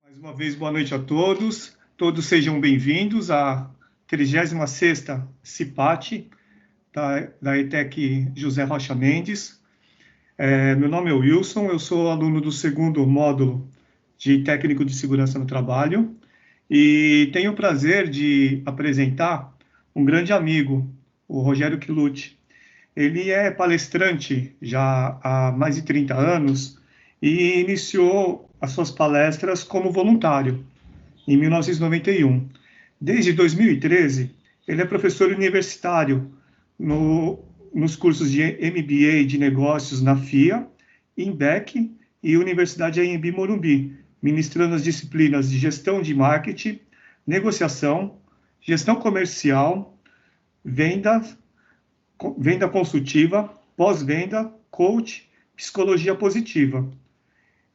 Mais uma vez, boa noite a todos. Todos sejam bem-vindos à 36ª CIPAT da ETEC José Rocha Mendes. Meu nome é Wilson, eu sou aluno do segundo módulo de Técnico de Segurança no Trabalho e tenho o prazer de apresentar um grande amigo, o Rogério Quilucci. Ele é palestrante já há mais de 30 anos e iniciou as suas palestras como voluntário em 1991. Desde 2013, ele é professor universitário nos cursos de MBA de Negócios na FIA, IMBEC e Universidade AMB Morumbi, ministrando as disciplinas de Gestão de Marketing, Negociação, Gestão Comercial, Venda Consultiva, Pós-Venda, Coach, Psicologia Positiva.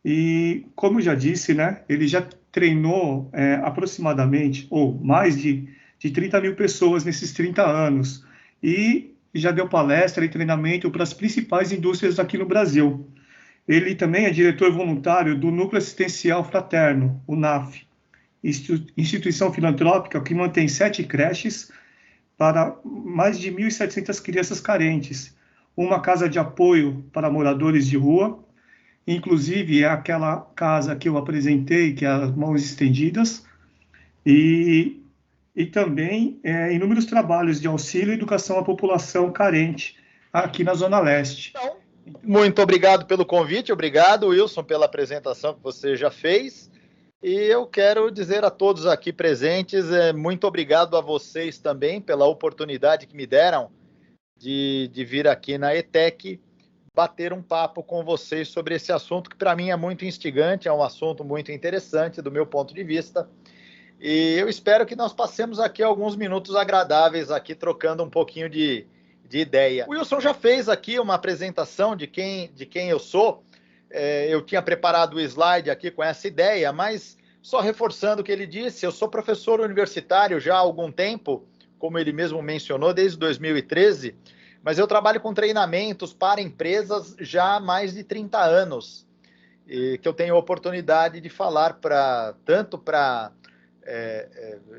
E, como eu já disse, né, ele já treinou aproximadamente, ou mais de 30 mil pessoas nesses 30 anos, e já deu palestra e treinamento para as principais indústrias aqui no Brasil. Ele também é diretor voluntário do Núcleo Assistencial Fraterno, o NAF, instituição filantrópica que mantém 7 creches para mais de 1.700 crianças carentes, uma casa de apoio para moradores de rua, inclusive é aquela casa que eu apresentei, que é as Mãos Estendidas, e também inúmeros trabalhos de auxílio e educação à população carente aqui na Zona Leste. Então, muito obrigado pelo convite, obrigado, Wilson, pela apresentação que você já fez. E eu quero dizer a todos aqui presentes, muito obrigado a vocês também pela oportunidade que me deram de vir aqui na ETEC bater um papo com vocês sobre esse assunto que para mim é muito instigante, é um assunto muito interessante do meu ponto de vista. E eu espero que nós passemos aqui alguns minutos agradáveis aqui trocando um pouquinho de ideia. O Wilson já fez aqui uma apresentação de quem eu sou. Eu tinha preparado o slide aqui com essa ideia, mas só reforçando o que ele disse, eu sou professor universitário já há algum tempo, como ele mesmo mencionou, desde 2013, mas eu trabalho com treinamentos para empresas já há mais de 30 anos, e que eu tenho a oportunidade de falar tanto para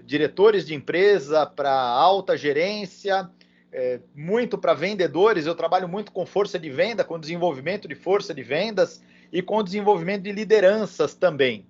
diretores de empresa, para alta gerência, muito para vendedores. Eu trabalho muito com força de venda, com desenvolvimento de força de vendas e com desenvolvimento de lideranças também.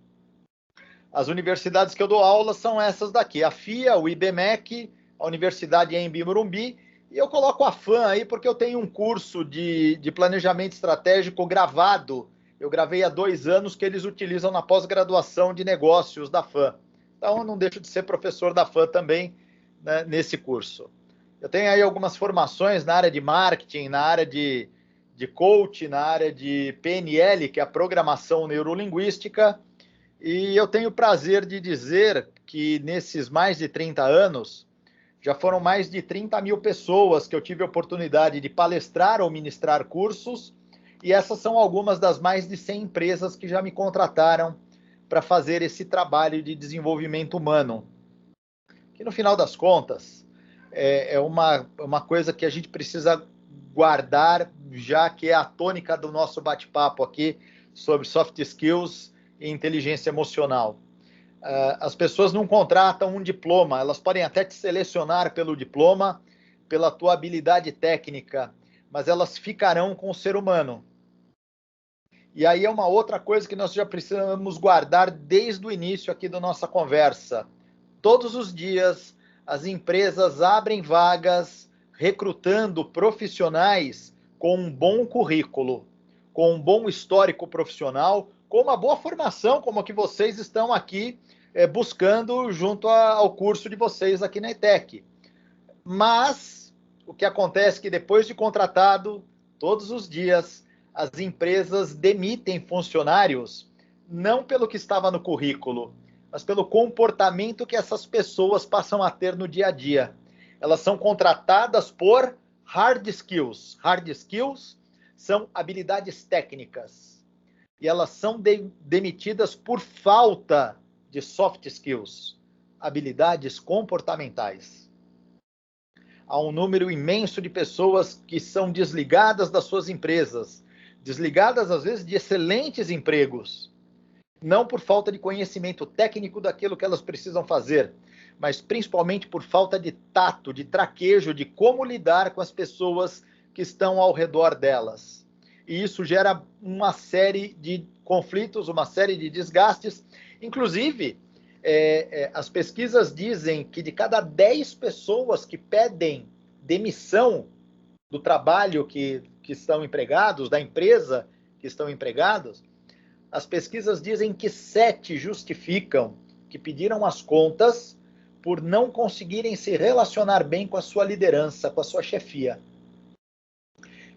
As universidades que eu dou aula são essas daqui, a FIA, o IBMEC, a Universidade AMB Morumbi, e eu coloco a FAM aí porque eu tenho um curso de planejamento estratégico gravado. Eu gravei há 2 anos que eles utilizam na pós-graduação de negócios da FAM. Então, eu não deixo de ser professor da FAM também, né, nesse curso. Eu tenho aí algumas formações na área de marketing, na área de coach, na área de PNL, que é a programação neurolinguística, e eu tenho o prazer de dizer que nesses mais de 30 anos, já foram mais de 30 mil pessoas que eu tive a oportunidade de palestrar ou ministrar cursos, e essas são algumas das mais de 100 empresas que já me contrataram para fazer esse trabalho de desenvolvimento humano. Que no final das contas, é uma coisa que a gente precisa guardar, já que é a tônica do nosso bate-papo aqui sobre soft skills e inteligência emocional. As pessoas não contratam um diploma, elas podem até te selecionar pelo diploma, pela tua habilidade técnica, mas elas ficarão com o ser humano. E aí é uma outra coisa que nós já precisamos guardar desde o início aqui da nossa conversa. Todos os dias, as empresas abrem vagas recrutando profissionais com um bom currículo, com um bom histórico profissional, com uma boa formação, como a que vocês estão aqui buscando junto ao curso de vocês aqui na ETEC. Mas o que acontece é que depois de contratado, todos os dias, as empresas demitem funcionários, não pelo que estava no currículo, mas pelo comportamento que essas pessoas passam a ter no dia a dia. Elas são contratadas por hard skills. Hard skills são habilidades técnicas. E elas são demitidas por falta de soft skills, habilidades comportamentais. Há um número imenso de pessoas que são desligadas das suas empresas, desligadas às vezes de excelentes empregos, não por falta de conhecimento técnico daquilo que elas precisam fazer, mas principalmente por falta de tato, de traquejo, de como lidar com as pessoas que estão ao redor delas. E isso gera uma série de conflitos, uma série de desgastes. Inclusive, as pesquisas dizem que de cada 10 pessoas que pedem demissão do trabalho que estão empregados, da empresa que estão empregados, as pesquisas dizem que 7 justificam que pediram as contas por não conseguirem se relacionar bem com a sua liderança, com a sua chefia.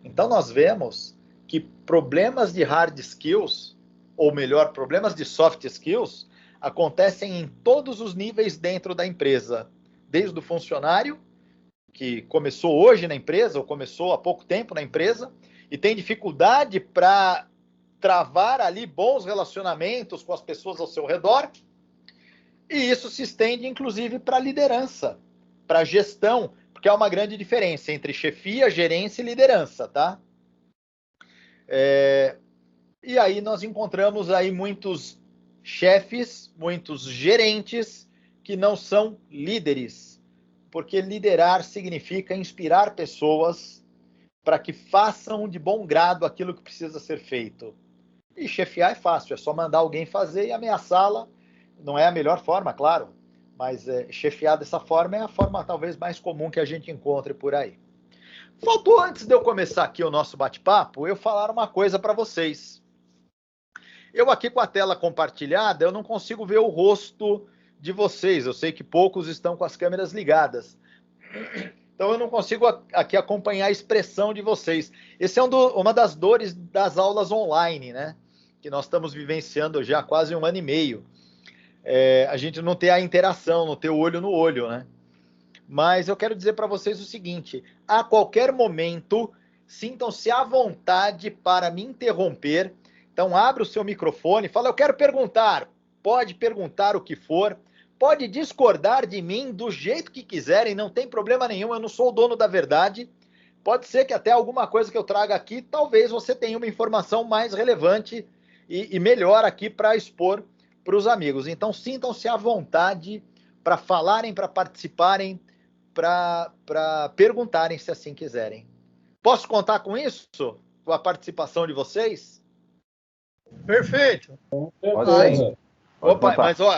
Então nós vemos que problemas de hard skills, ou melhor, problemas de soft skills, acontecem em todos os níveis dentro da empresa, desde o funcionário, que começou hoje na empresa, ou começou há pouco tempo na empresa, e tem dificuldade para travar ali bons relacionamentos com as pessoas ao seu redor, e isso se estende inclusive para a liderança, para a gestão, porque há uma grande diferença entre chefia, gerência e liderança, tá? E aí nós encontramos aí muitos chefes, muitos gerentes que não são líderes, porque liderar significa inspirar pessoas para que façam de bom grado aquilo que precisa ser feito. E chefiar é fácil, é só mandar alguém fazer e ameaçá-la. Não é a melhor forma, claro, mas chefiar dessa forma é a forma talvez mais comum que a gente encontre por aí. Faltou, antes de eu começar aqui o nosso bate-papo, eu falar uma coisa para vocês. Eu aqui com a tela compartilhada, eu não consigo ver o rosto de vocês. Eu sei que poucos estão com as câmeras ligadas. Então eu não consigo aqui acompanhar a expressão de vocês. Esse é uma das dores das aulas online, né? Que nós estamos vivenciando já há quase 1 ano e meio. A gente não ter a interação, não ter o olho no olho, né? Mas eu quero dizer para vocês o seguinte: a qualquer momento, sintam-se à vontade para me interromper. Então, abre o seu microfone, fala, eu quero perguntar. Pode perguntar o que for, pode discordar de mim do jeito que quiserem, não tem problema nenhum, eu não sou o dono da verdade. Pode ser que até alguma coisa que eu traga aqui, talvez você tenha uma informação mais relevante e melhor aqui para expor para os amigos. Então, sintam-se à vontade para falarem, para participarem, para perguntarem se assim quiserem. Posso contar com isso? Com a participação de vocês? Perfeito. Pode sim. Opa, mas ó,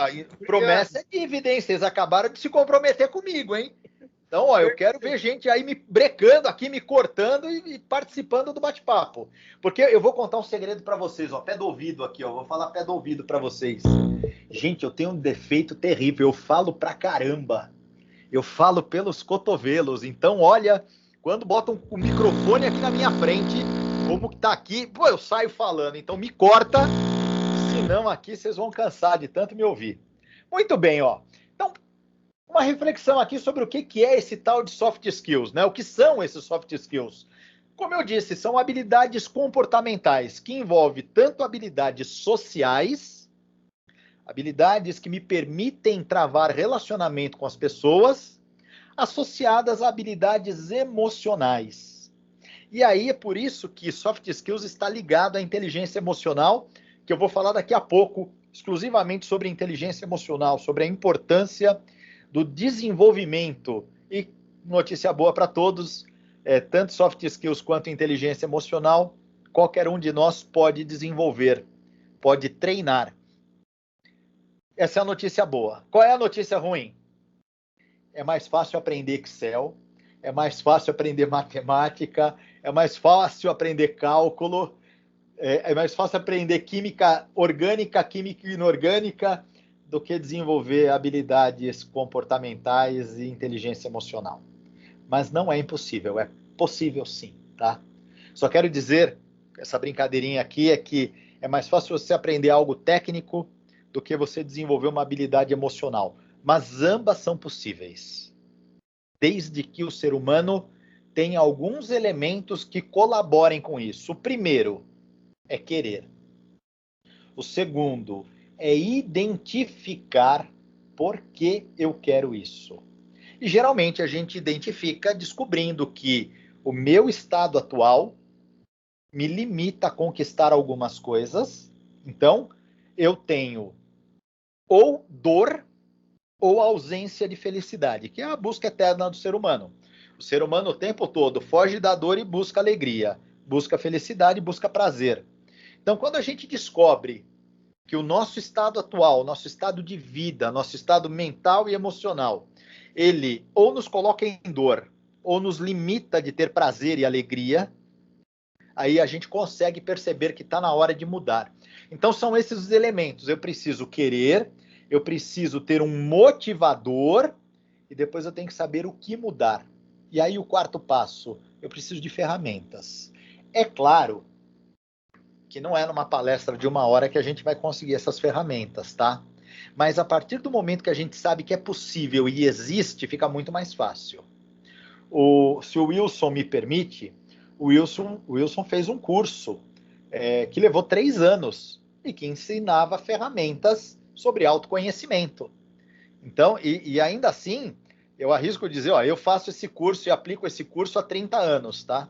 promessa é dívida, hein? Vocês acabaram de se comprometer comigo, hein? Então, ó, eu quero ver gente aí me brecando aqui, me cortando e participando do bate-papo. Porque eu vou contar um segredo para vocês, ó, pé do ouvido aqui, ó, vou falar pé do ouvido para vocês. Gente, eu tenho um defeito terrível, eu falo pra caramba. Eu falo pelos cotovelos. Então, olha, quando botam o microfone aqui na minha frente, como que tá aqui, pô, eu saio falando. Então, me corta, senão aqui vocês vão cansar de tanto me ouvir. Muito bem, ó. Então, uma reflexão aqui sobre o que é esse tal de soft skills, né? O que são esses soft skills? Como eu disse, são habilidades comportamentais que envolvem tanto habilidades sociais, habilidades que me permitem travar relacionamento com as pessoas, associadas a habilidades emocionais. E aí é por isso que soft skills está ligado à inteligência emocional, que eu vou falar daqui a pouco exclusivamente sobre inteligência emocional, sobre a importância do desenvolvimento. E notícia boa para todos, tanto soft skills quanto inteligência emocional, qualquer um de nós pode desenvolver, pode treinar. Essa é a notícia boa. Qual é a notícia ruim? É mais fácil aprender Excel, é mais fácil aprender matemática, é mais fácil aprender cálculo, é mais fácil aprender química orgânica, química inorgânica, do que desenvolver habilidades comportamentais e inteligência emocional. Mas não é impossível, é possível sim, tá? Só quero dizer, essa brincadeirinha aqui é que é mais fácil você aprender algo técnico do que você desenvolver uma habilidade emocional. Mas ambas são possíveis, desde que o ser humano tenha alguns elementos que colaborem com isso. O primeiro é querer. O segundo é identificar por que eu quero isso. E geralmente a gente identifica descobrindo que o meu estado atual me limita a conquistar algumas coisas. Então, eu tenho ou dor ou ausência de felicidade, que é a busca eterna do ser humano. O ser humano o tempo todo foge da dor e busca alegria, busca felicidade, busca prazer. Então, quando a gente descobre que o nosso estado atual, nosso estado de vida, nosso estado mental e emocional, ele ou nos coloca em dor, ou nos limita de ter prazer e alegria, aí a gente consegue perceber que está na hora de mudar. Então, são esses os elementos. Eu preciso querer, eu preciso ter um motivador, e depois eu tenho que saber o que mudar. E aí o quarto passo, eu preciso de ferramentas. É claro que não é numa palestra de 1 hora que a gente vai conseguir essas ferramentas, tá? Mas a partir do momento que a gente sabe que é possível e existe, fica muito mais fácil. Se o Wilson me permite, o Wilson fez um curso que levou 3 anos e que ensinava ferramentas sobre autoconhecimento. Então, e ainda assim, eu arrisco dizer, ó, eu faço esse curso e aplico esse curso há 30 anos, tá?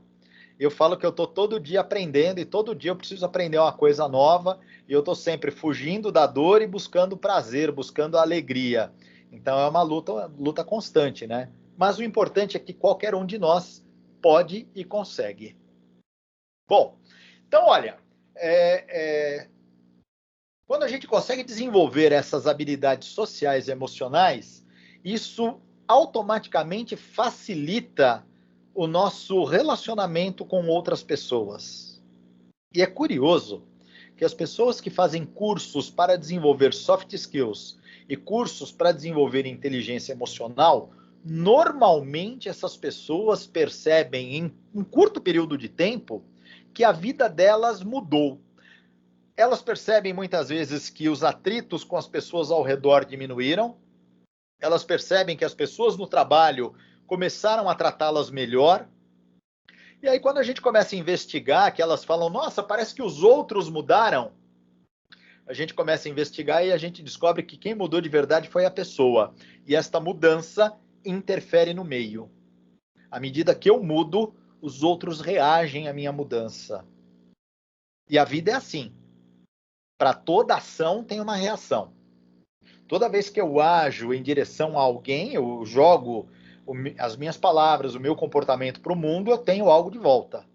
Eu falo que eu estou todo dia aprendendo e todo dia eu preciso aprender uma coisa nova e eu estou sempre fugindo da dor e buscando prazer, buscando alegria. Então é uma luta constante, né? Mas o importante é que qualquer um de nós pode e consegue. Bom, então olha, quando a gente consegue desenvolver essas habilidades sociais e emocionais, isso automaticamente facilita o nosso relacionamento com outras pessoas. E é curioso que as pessoas que fazem cursos para desenvolver soft skills e cursos para desenvolver inteligência emocional, normalmente essas pessoas percebem em um curto período de tempo que a vida delas mudou. Elas percebem muitas vezes que os atritos com as pessoas ao redor diminuíram, elas percebem que as pessoas no trabalho começaram a tratá-las melhor. E aí, quando a gente começa a investigar, que elas falam, nossa, parece que os outros mudaram, a gente começa a investigar e a gente descobre que quem mudou de verdade foi a pessoa. E esta mudança interfere no meio. À medida que eu mudo, os outros reagem à minha mudança. E a vida é assim. Para toda ação tem uma reação. Toda vez que eu ajo em direção a alguém, eu jogo as minhas palavras, o meu comportamento para o mundo, eu tenho algo de volta.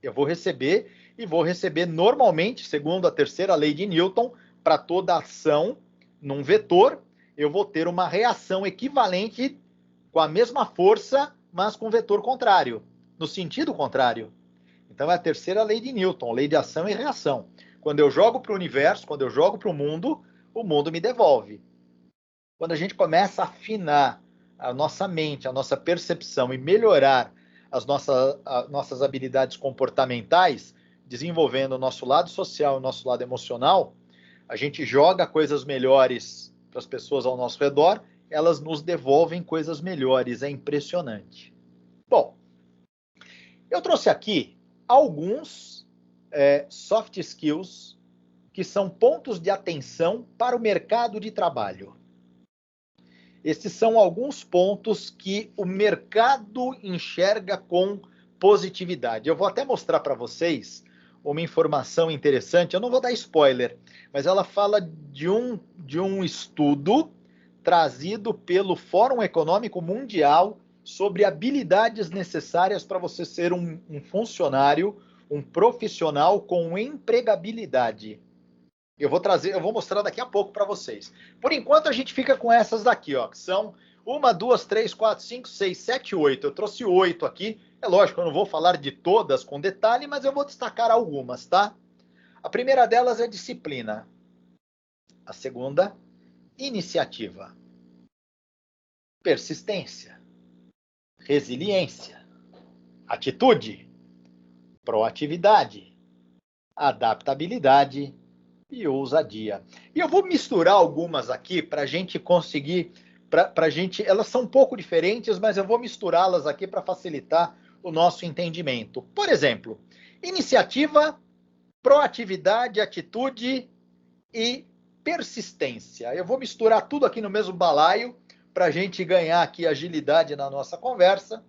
Eu vou receber e vou receber normalmente, segundo a terceira lei de Newton, para toda ação num vetor, eu vou ter uma reação equivalente com a mesma força, mas com vetor contrário, no sentido contrário. Então é a terceira lei de Newton, lei de ação e reação. Quando eu jogo para o universo, quando eu jogo para o mundo me devolve. Quando a gente começa a afinar a nossa mente, a nossa percepção e melhorar as nossas habilidades comportamentais, desenvolvendo o nosso lado social, o nosso lado emocional, a gente joga coisas melhores para as pessoas ao nosso redor, elas nos devolvem coisas melhores, é impressionante. Bom, eu trouxe aqui alguns soft skills que são pontos de atenção para o mercado de trabalho. Esses são alguns pontos que o mercado enxerga com positividade. Eu vou até mostrar para vocês uma informação interessante. Eu não vou dar spoiler, mas ela fala de um estudo trazido pelo Fórum Econômico Mundial sobre habilidades necessárias para você ser um funcionário, um profissional com empregabilidade. Eu vou mostrar daqui a pouco para vocês. Por enquanto, a gente fica com essas daqui, ó, que são 1, 2, 3, 4, 5, 6, 7, 8. Eu trouxe 8 aqui. É lógico, eu não vou falar de todas com detalhe, mas eu vou destacar algumas, tá? A primeira delas é disciplina. A segunda, iniciativa. Persistência. Resiliência. Atitude. Proatividade. Adaptabilidade e ousadia. E eu vou misturar algumas aqui para a gente conseguir, elas são um pouco diferentes, mas eu vou misturá-las aqui para facilitar o nosso entendimento. Por exemplo, iniciativa, proatividade, atitude e persistência. Eu vou misturar tudo aqui no mesmo balaio para a gente ganhar aqui agilidade na nossa conversa.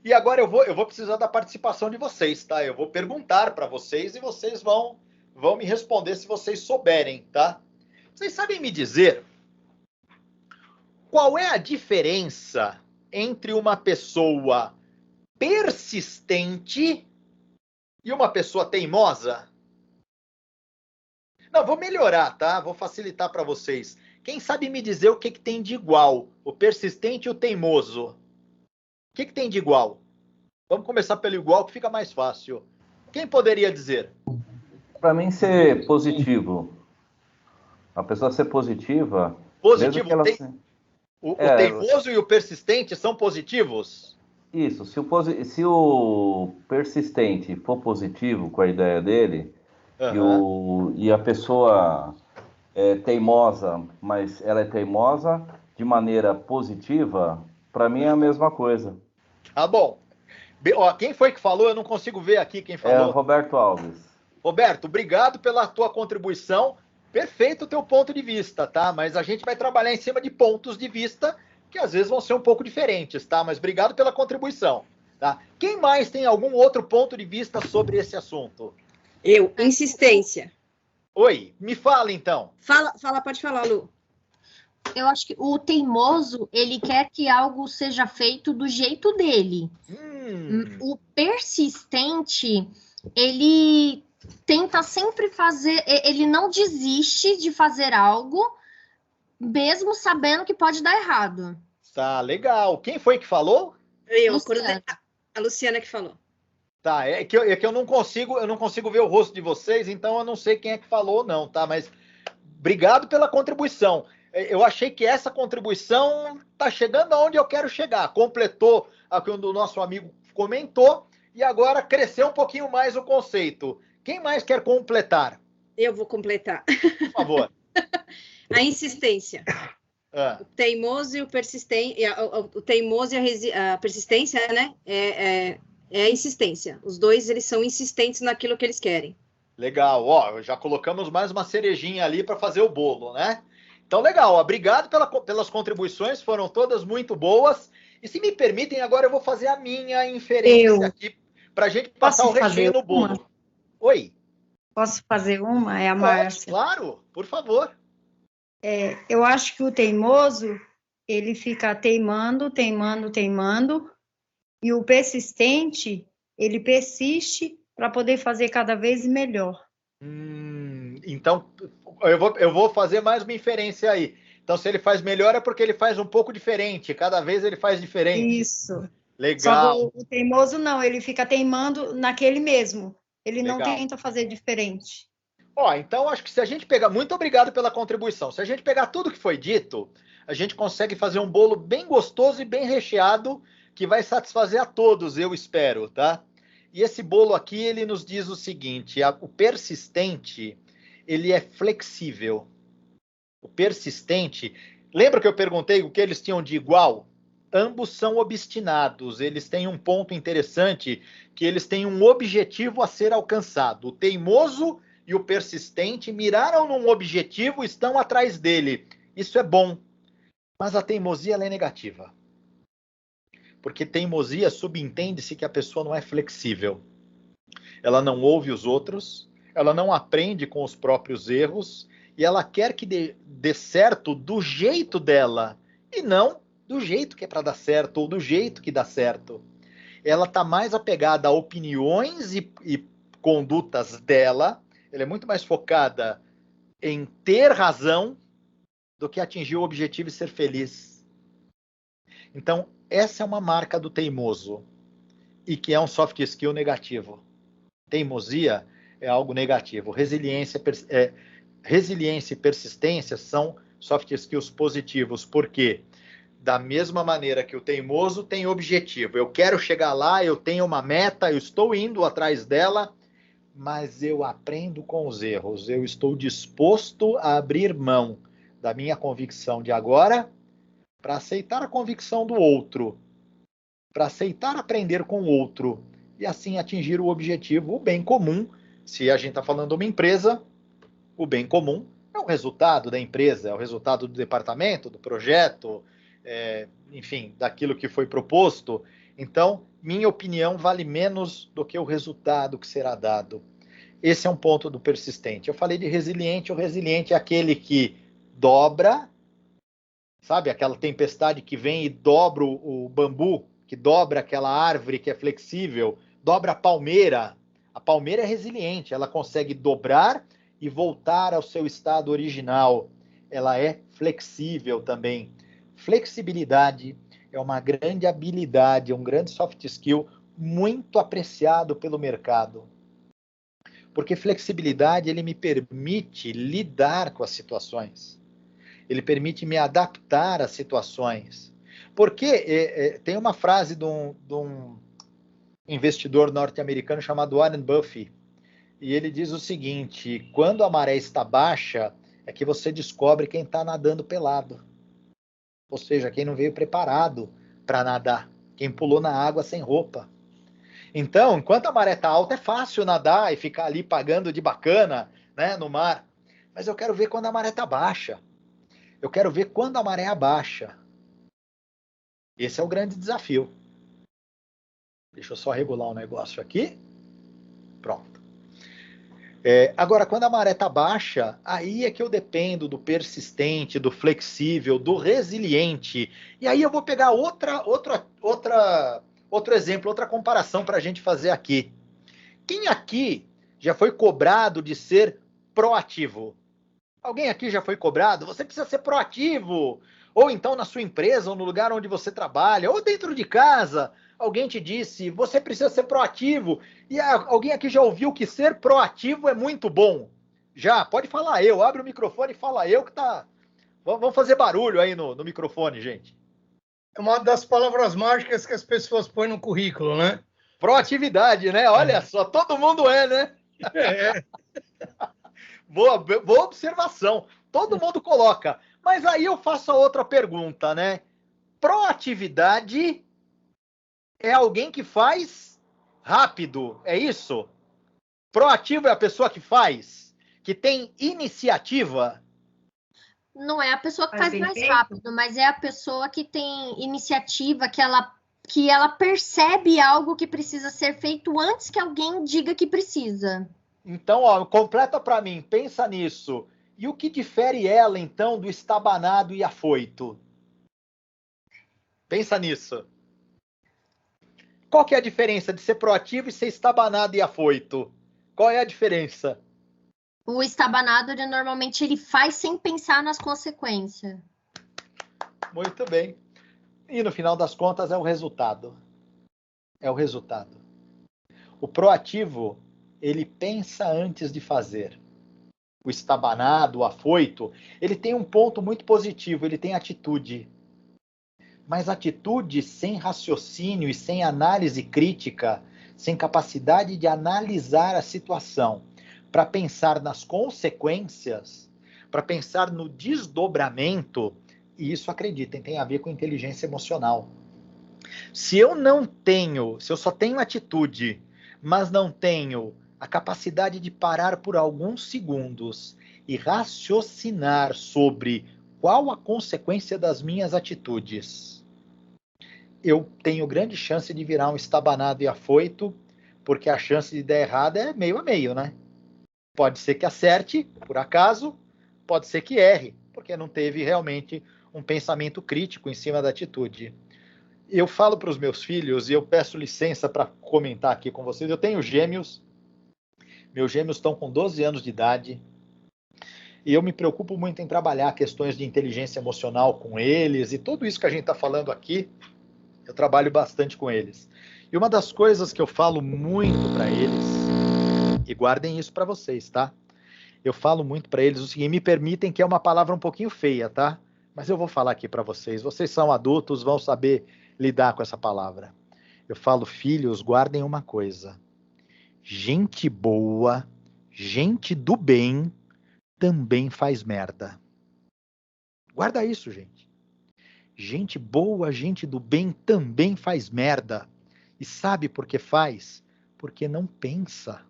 E agora eu vou precisar da participação de vocês, tá? Eu vou perguntar para vocês e vocês vão vão me responder se vocês souberem, tá? Vocês sabem me dizer qual é a diferença entre uma pessoa persistente e uma pessoa teimosa? Não, vou melhorar, tá? Vou facilitar para vocês. Quem sabe me dizer o que tem de igual? O persistente e o teimoso. O que tem de igual? Vamos começar pelo igual, que fica mais fácil. Quem poderia dizer? Para mim, ser positivo. A pessoa ser positiva... Positivo. Que ela... O teimoso e o persistente são positivos? Isso. Se o persistente for positivo com a ideia dele, e a pessoa é teimosa, mas ela é teimosa de maneira positiva, para mim é a mesma coisa. Tá bom. Ó, quem foi que falou? Eu não consigo ver aqui quem falou. É o Roberto Alves. Roberto, obrigado pela tua contribuição. Perfeito o teu ponto de vista, tá? Mas a gente vai trabalhar em cima de pontos de vista que às vezes vão ser um pouco diferentes, tá? Mas obrigado pela contribuição, tá? Quem mais tem algum outro ponto de vista sobre esse assunto? Eu, insistência. Oi, me fala então. Pode falar, Lu. Eu acho que o teimoso, ele quer que algo seja feito do jeito dele. O persistente, ele tenta sempre fazer, ele não desiste de fazer algo, mesmo sabendo que pode dar errado. Tá, legal. Quem foi que falou? A Luciana que falou. Tá, é que eu não consigo ver o rosto de vocês, então eu não sei quem é que falou ou não, tá? Mas obrigado pela contribuição. Eu achei que essa contribuição tá chegando aonde eu quero chegar. Completou a que o nosso amigo comentou e agora cresceu um pouquinho mais o conceito. Quem mais quer completar? Eu vou completar. Por favor. A insistência. O teimoso e o persistente, o teimoso e a persistência, né? É a insistência. Os dois, eles são insistentes naquilo que eles querem. Legal. Ó, já colocamos mais uma cerejinha ali para fazer o bolo, né? Então, legal. Obrigado pelas contribuições, foram todas muito boas. E se me permitem, agora eu vou fazer a minha inferência aqui para a gente passar o recheio no bolo. Uma? Oi. Posso fazer uma? É a Pode, Márcia. claro, por favor. Eu acho que o teimoso, ele fica teimando, e o persistente, ele persiste para poder fazer cada vez melhor. Então, eu vou fazer mais uma inferência aí. Então, se ele faz melhor é porque ele faz um pouco diferente. Cada vez ele faz diferente. Isso. Legal. Só que o teimoso não, ele fica teimando naquele mesmo. Ele Legal. não tenta fazer diferente. Ó, então acho que se a gente pegar... Muito obrigado pela contribuição. Se a gente pegar tudo que foi dito, a gente consegue fazer um bolo bem gostoso e bem recheado que vai satisfazer a todos, eu espero, tá? E esse bolo aqui, ele nos diz o seguinte, o persistente, ele é flexível. O persistente... Lembra que eu perguntei o que eles tinham de igual? Ambos são obstinados, eles têm um ponto interessante, que eles têm um objetivo a ser alcançado. O teimoso e o persistente miraram num objetivo e estão atrás dele. Isso é bom, mas a teimosia ela é negativa. Porque teimosia subentende-se que a pessoa não é flexível. Ela não ouve os outros, ela não aprende com os próprios erros, e ela quer que dê certo do jeito dela, e não do jeito que é para dar certo, ou do jeito que dá certo. Ela está mais apegada a opiniões e condutas dela, ela é muito mais focada em ter razão do que atingir o objetivo e ser feliz. Então, essa é uma marca do teimoso, e que é um soft skill negativo. Teimosia é algo negativo. Resiliência e persistência são soft skills positivos, porque da mesma maneira que o teimoso tem objetivo, eu quero chegar lá, eu tenho uma meta, eu estou indo atrás dela, mas eu aprendo com os erros, eu estou disposto a abrir mão da minha convicção de agora para aceitar a convicção do outro, para aceitar aprender com o outro e assim atingir o objetivo, o bem comum. Se a gente está falando de uma empresa, o bem comum é o resultado da empresa, é o resultado do departamento, do projeto, enfim, daquilo que foi proposto. Então, minha opinião vale menos do que o resultado que será dado. Esse é um ponto do persistente. Eu falei de resiliente. O resiliente é aquele que dobra, sabe? Aquela tempestade que vem e dobra o bambu, que dobra aquela árvore que é flexível, dobra a palmeira. A palmeira é resiliente, ela consegue dobrar e voltar ao seu estado original. Ela é flexível também. Flexibilidade é uma grande habilidade, um grande soft skill muito apreciado pelo mercado. Porque flexibilidade, ele me permite lidar com as situações. Ele permite me adaptar às situações. Porque tem uma frase de um investidor norte-americano chamado Warren Buffett, e ele diz o seguinte: quando a maré está baixa, é que você descobre quem está nadando pelado. Ou seja, quem não veio preparado para nadar, quem pulou na água sem roupa. Então, enquanto a maré está alta, é fácil nadar e ficar ali pagando de bacana, né, no mar. Mas eu quero ver quando a maré está baixa. Eu quero ver quando a maré abaixa. Esse é o grande desafio. Deixa eu só regular o negócio aqui. Pronto. Agora, quando a maré está baixa, aí é que eu dependo do persistente, do flexível, do resiliente. E aí eu vou pegar outro exemplo, outra comparação para a gente fazer aqui. Quem aqui já foi cobrado de ser proativo? Alguém aqui já foi cobrado? Você precisa ser proativo. Ou então na sua empresa, ou no lugar onde você trabalha, ou dentro de casa, alguém te disse, você precisa ser proativo. E alguém aqui já ouviu que ser proativo é muito bom? Já, pode falar eu. Abre o microfone e fala eu que tá... Vamos fazer barulho aí no microfone, gente. É uma das palavras mágicas que as pessoas põem no currículo, né? Proatividade, né? Olha só, todo mundo né? É. Boa observação. Todo mundo coloca. Mas aí eu faço a outra pergunta, né? Proatividade é alguém que faz rápido, é isso? Proativo é a pessoa que faz, que tem iniciativa. Não é a pessoa que faz mais rápido, mas é a pessoa que tem iniciativa, que ela percebe algo que precisa ser feito antes que alguém diga que precisa. Então, ó, completa para mim, pensa nisso. E o que difere ela, então, do estabanado e afoito? Pensa nisso. Qual que é a diferença de ser proativo e ser estabanado e afoito? Qual é a diferença? O estabanado, normalmente, ele faz sem pensar nas consequências. Muito bem. E no final das contas é o resultado. É o resultado. O proativo, ele pensa antes de fazer. O estabanado, o afoito, ele tem um ponto muito positivo, ele tem atitude. Mas atitude sem raciocínio e sem análise crítica, sem capacidade de analisar a situação, para pensar nas consequências, para pensar no desdobramento, e isso, acreditem, tem a ver com inteligência emocional. Se eu só tenho atitude, mas não tenho a capacidade de parar por alguns segundos e raciocinar sobre qual a consequência das minhas atitudes, eu tenho grande chance de virar um estabanado e afoito, porque a chance de dar errado é meio a meio, né? Pode ser que acerte, por acaso, pode ser que erre, porque não teve realmente um pensamento crítico em cima da atitude. Eu falo para os meus filhos, e eu peço licença para comentar aqui com vocês, eu tenho gêmeos, meus gêmeos estão com 12 anos de idade, e eu me preocupo muito em trabalhar questões de inteligência emocional com eles, e tudo isso que a gente está falando aqui, eu trabalho bastante com eles. E uma das coisas que eu falo muito para eles, e guardem isso para vocês, tá? Eu falo muito para eles o seguinte, me permitem que é uma palavra um pouquinho feia, tá? Mas eu vou falar aqui para vocês. Vocês são adultos, vão saber lidar com essa palavra. Eu falo, filhos, guardem uma coisa. Gente boa, gente do bem, também faz merda. Guarda isso, gente. Gente boa, gente do bem também faz merda. E sabe por que faz? Porque não pensa.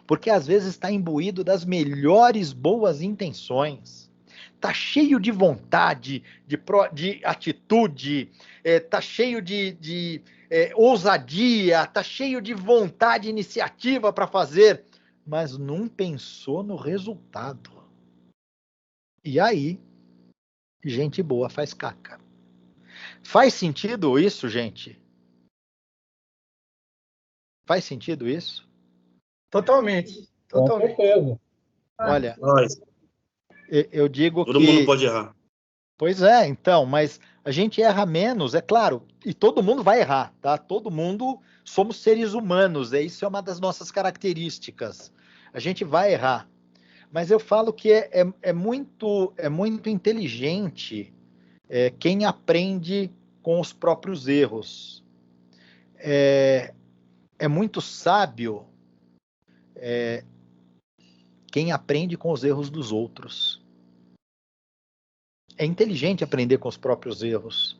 Porque às vezes está imbuído das melhores boas intenções. Está cheio de vontade, de atitude, está cheio de ousadia, está cheio de vontade e iniciativa para fazer mas não pensou no resultado. E aí, gente boa faz caca. Faz sentido isso, gente? Faz sentido isso? Totalmente. Com certeza. Olha, Nós. eu digo Todo que... mundo pode errar. Pois é, então, mas a gente erra menos, é claro, e todo mundo vai errar, tá? Todo mundo, somos seres humanos, isso é uma das nossas características. A gente vai errar, mas eu falo que é muito inteligente quem aprende com os próprios erros. É muito sábio quem aprende com os erros dos outros. É inteligente aprender com os próprios erros,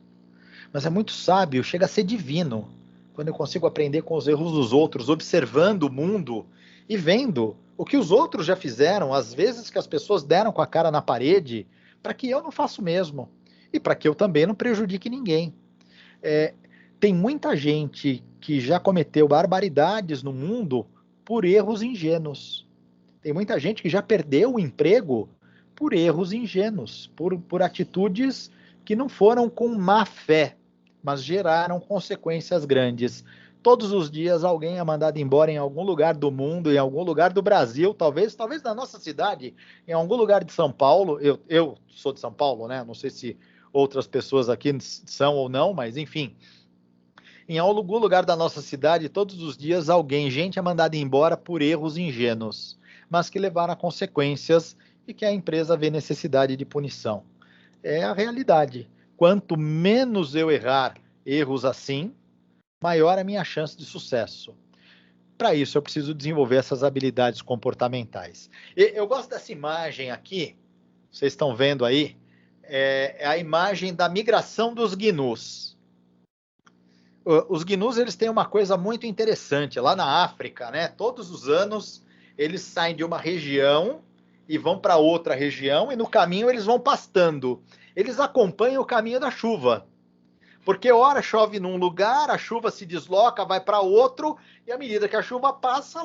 mas é muito sábio, chega a ser divino, quando eu consigo aprender com os erros dos outros, observando o mundo e vendo o que os outros já fizeram, às vezes que as pessoas deram com a cara na parede, para que eu não faça o mesmo, e para que eu também não prejudique ninguém. Tem muita gente que já cometeu barbaridades no mundo por erros ingênuos. Tem muita gente que já perdeu o emprego por erros ingênuos, por atitudes que não foram com má fé, mas geraram consequências grandes. Todos os dias alguém é mandado embora em algum lugar do mundo, em algum lugar do Brasil, talvez na nossa cidade, em algum lugar de São Paulo. Eu sou de São Paulo, né? Não sei se outras pessoas aqui são ou não, mas enfim. Em algum lugar da nossa cidade, todos os dias gente é mandada embora por erros ingênuos, mas que levaram a consequências e que a empresa vê necessidade de punição. É a realidade. Quanto menos eu errar erros assim, maior a minha chance de sucesso. Para isso, eu preciso desenvolver essas habilidades comportamentais. Eu gosto dessa imagem aqui, vocês estão vendo aí, é a imagem da migração dos gnus. Os gnus, eles têm uma coisa muito interessante. Lá na África, né, todos os anos, eles saem de uma região e vão para outra região, e no caminho eles vão pastando. Eles acompanham o caminho da chuva, porque ora chove num lugar, a chuva se desloca, vai para outro, e à medida que a chuva passa,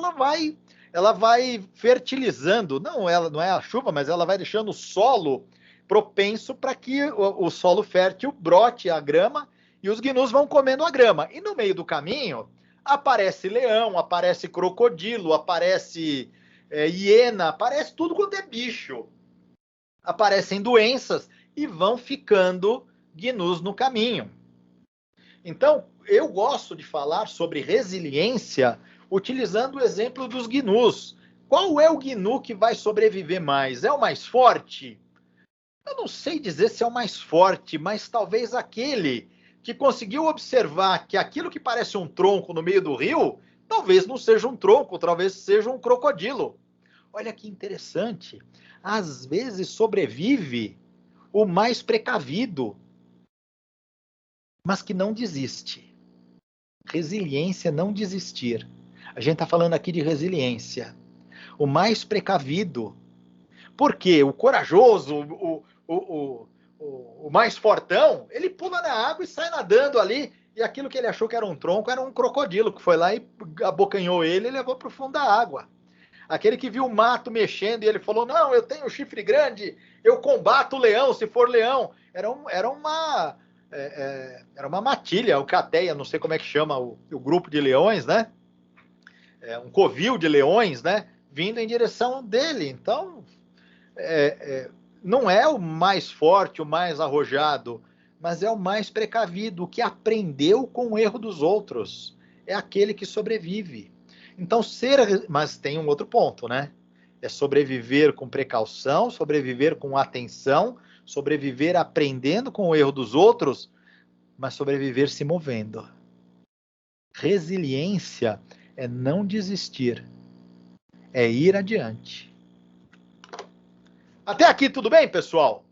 ela vai fertilizando, não é a chuva, mas ela vai deixando o solo propenso para que o solo fértil brote a grama, e os gnus vão comendo a grama. E no meio do caminho, aparece leão, aparece crocodilo, aparece hiena, aparece tudo quanto é bicho. Aparecem doenças e vão ficando gnus no caminho. Então, eu gosto de falar sobre resiliência utilizando o exemplo dos gnus. Qual é o gnu que vai sobreviver mais? É o mais forte? Eu não sei dizer se é o mais forte, mas talvez aquele que conseguiu observar que aquilo que parece um tronco no meio do rio, talvez não seja um tronco, talvez seja um crocodilo. Olha que interessante. Às vezes sobrevive o mais precavido, mas que não desiste. Resiliência, não desistir. A gente está falando aqui de resiliência. O mais precavido. Por quê? O corajoso, o mais fortão, ele pula na água e sai nadando ali, e aquilo que ele achou que era um tronco era um crocodilo, que foi lá e abocanhou ele e levou para o fundo da água. Aquele que viu o mato mexendo e ele falou, não, eu tenho chifre grande, eu combato o leão, se for leão. Era uma matilha, alcateia, não sei como é que chama o grupo de leões, né? Um covil de leões, né? Vindo em direção dele. Então, não é o mais forte, o mais arrojado, mas é o mais precavido, o que aprendeu com o erro dos outros. É aquele que sobrevive. Então, mas tem um outro ponto, né? É sobreviver com precaução, sobreviver com atenção, sobreviver aprendendo com o erro dos outros, mas sobreviver se movendo. Resiliência é não desistir, é ir adiante. Até aqui tudo bem, pessoal?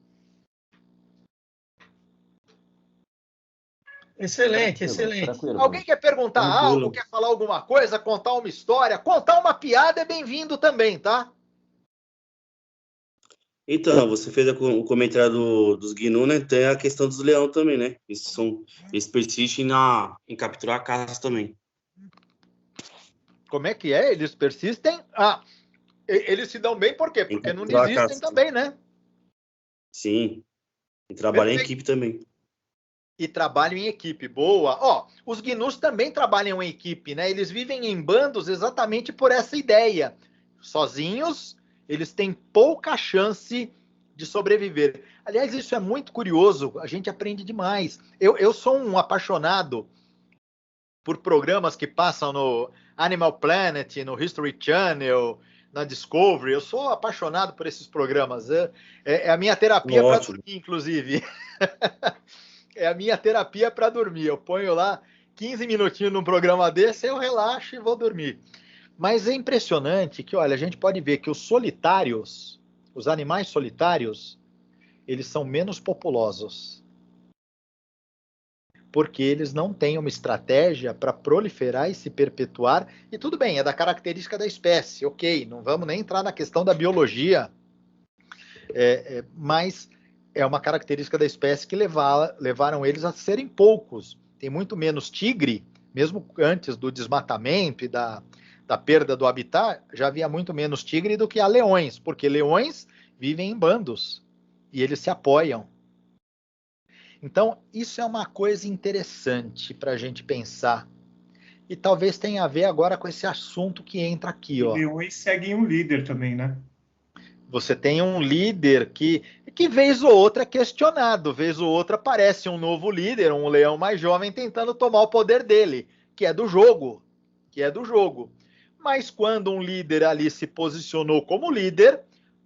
Excelente, excelente. Tranquilo. Alguém quer perguntar algo, quer falar alguma coisa, contar uma história, contar uma piada é bem-vindo também, tá? Então, você fez o comentário dos gnus, né? Tem a questão dos leões também, né? Eles persistem em capturar a caça também. Como é que é? Eles persistem? Eles se dão bem por quê? Porque não desistem também, né? Sim. E trabalham em equipe também. E trabalham em equipe. Boa. Ó, os gnus também trabalham em equipe, né? Eles vivem em bandos exatamente por essa ideia. Sozinhos, eles têm pouca chance de sobreviver. Aliás, isso é muito curioso. A gente aprende demais. Eu sou um apaixonado por programas que passam no Animal Planet, no History Channel, na Discovery. Eu sou apaixonado por esses programas. É a minha terapia para dormir, inclusive. É a minha terapia para dormir. Eu ponho lá 15 minutinhos num programa desse, eu relaxo e vou dormir. Mas é impressionante que, olha, a gente pode ver que os solitários, os animais solitários, eles são menos populosos. Porque eles não têm uma estratégia para proliferar e se perpetuar. E tudo bem, é da característica da espécie, ok, não vamos nem entrar na questão da biologia, mas é uma característica da espécie que levaram eles a serem poucos. Tem muito menos tigre, mesmo antes do desmatamento e da perda do habitat, já havia muito menos tigre do que há leões, porque leões vivem em bandos e eles se apoiam. Então, isso é uma coisa interessante para a gente pensar. E talvez tenha a ver agora com esse assunto que entra aqui. Ó. Leões seguem um líder também, né? Você tem um líder que vez ou outra é questionado, vez ou outra aparece um novo líder, um leão mais jovem tentando tomar o poder dele, que é do jogo. Mas quando um líder ali se posicionou como líder,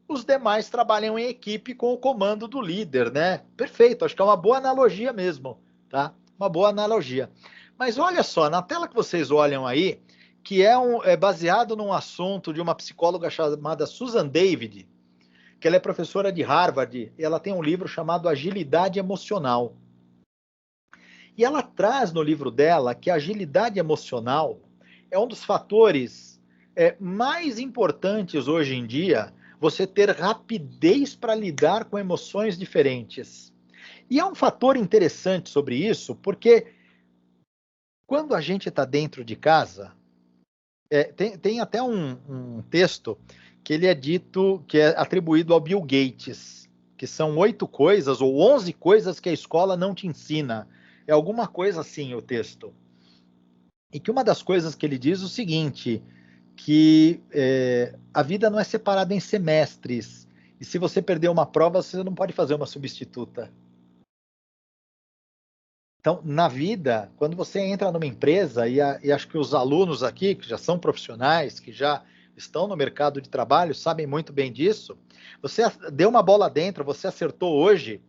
os demais trabalham em equipe com o comando do líder, né? Perfeito, acho que é uma boa analogia mesmo, tá? Uma boa analogia. Mas olha só, na tela que vocês olham aí, que é baseado num assunto de uma psicóloga chamada Susan David, que ela é professora de Harvard, e ela tem um livro chamado Agilidade Emocional. E ela traz no livro dela que a agilidade emocional é um dos fatores mais importantes hoje em dia, você ter rapidez para lidar com emoções diferentes. E é um fator interessante sobre isso, porque quando a gente está dentro de casa, tem até um texto que ele é dito, que é atribuído ao Bill Gates, que são 8 coisas ou 11 coisas que a escola não te ensina. É alguma coisa assim o texto. E que uma das coisas que ele diz é o seguinte, que a vida não é separada em semestres. E se você perder uma prova, você não pode fazer uma substituta. Então, na vida, quando você entra numa empresa, e acho que os alunos aqui, que já são profissionais, que já estão no mercado de trabalho, sabem muito bem disso, você deu uma bola dentro, você acertou hoje,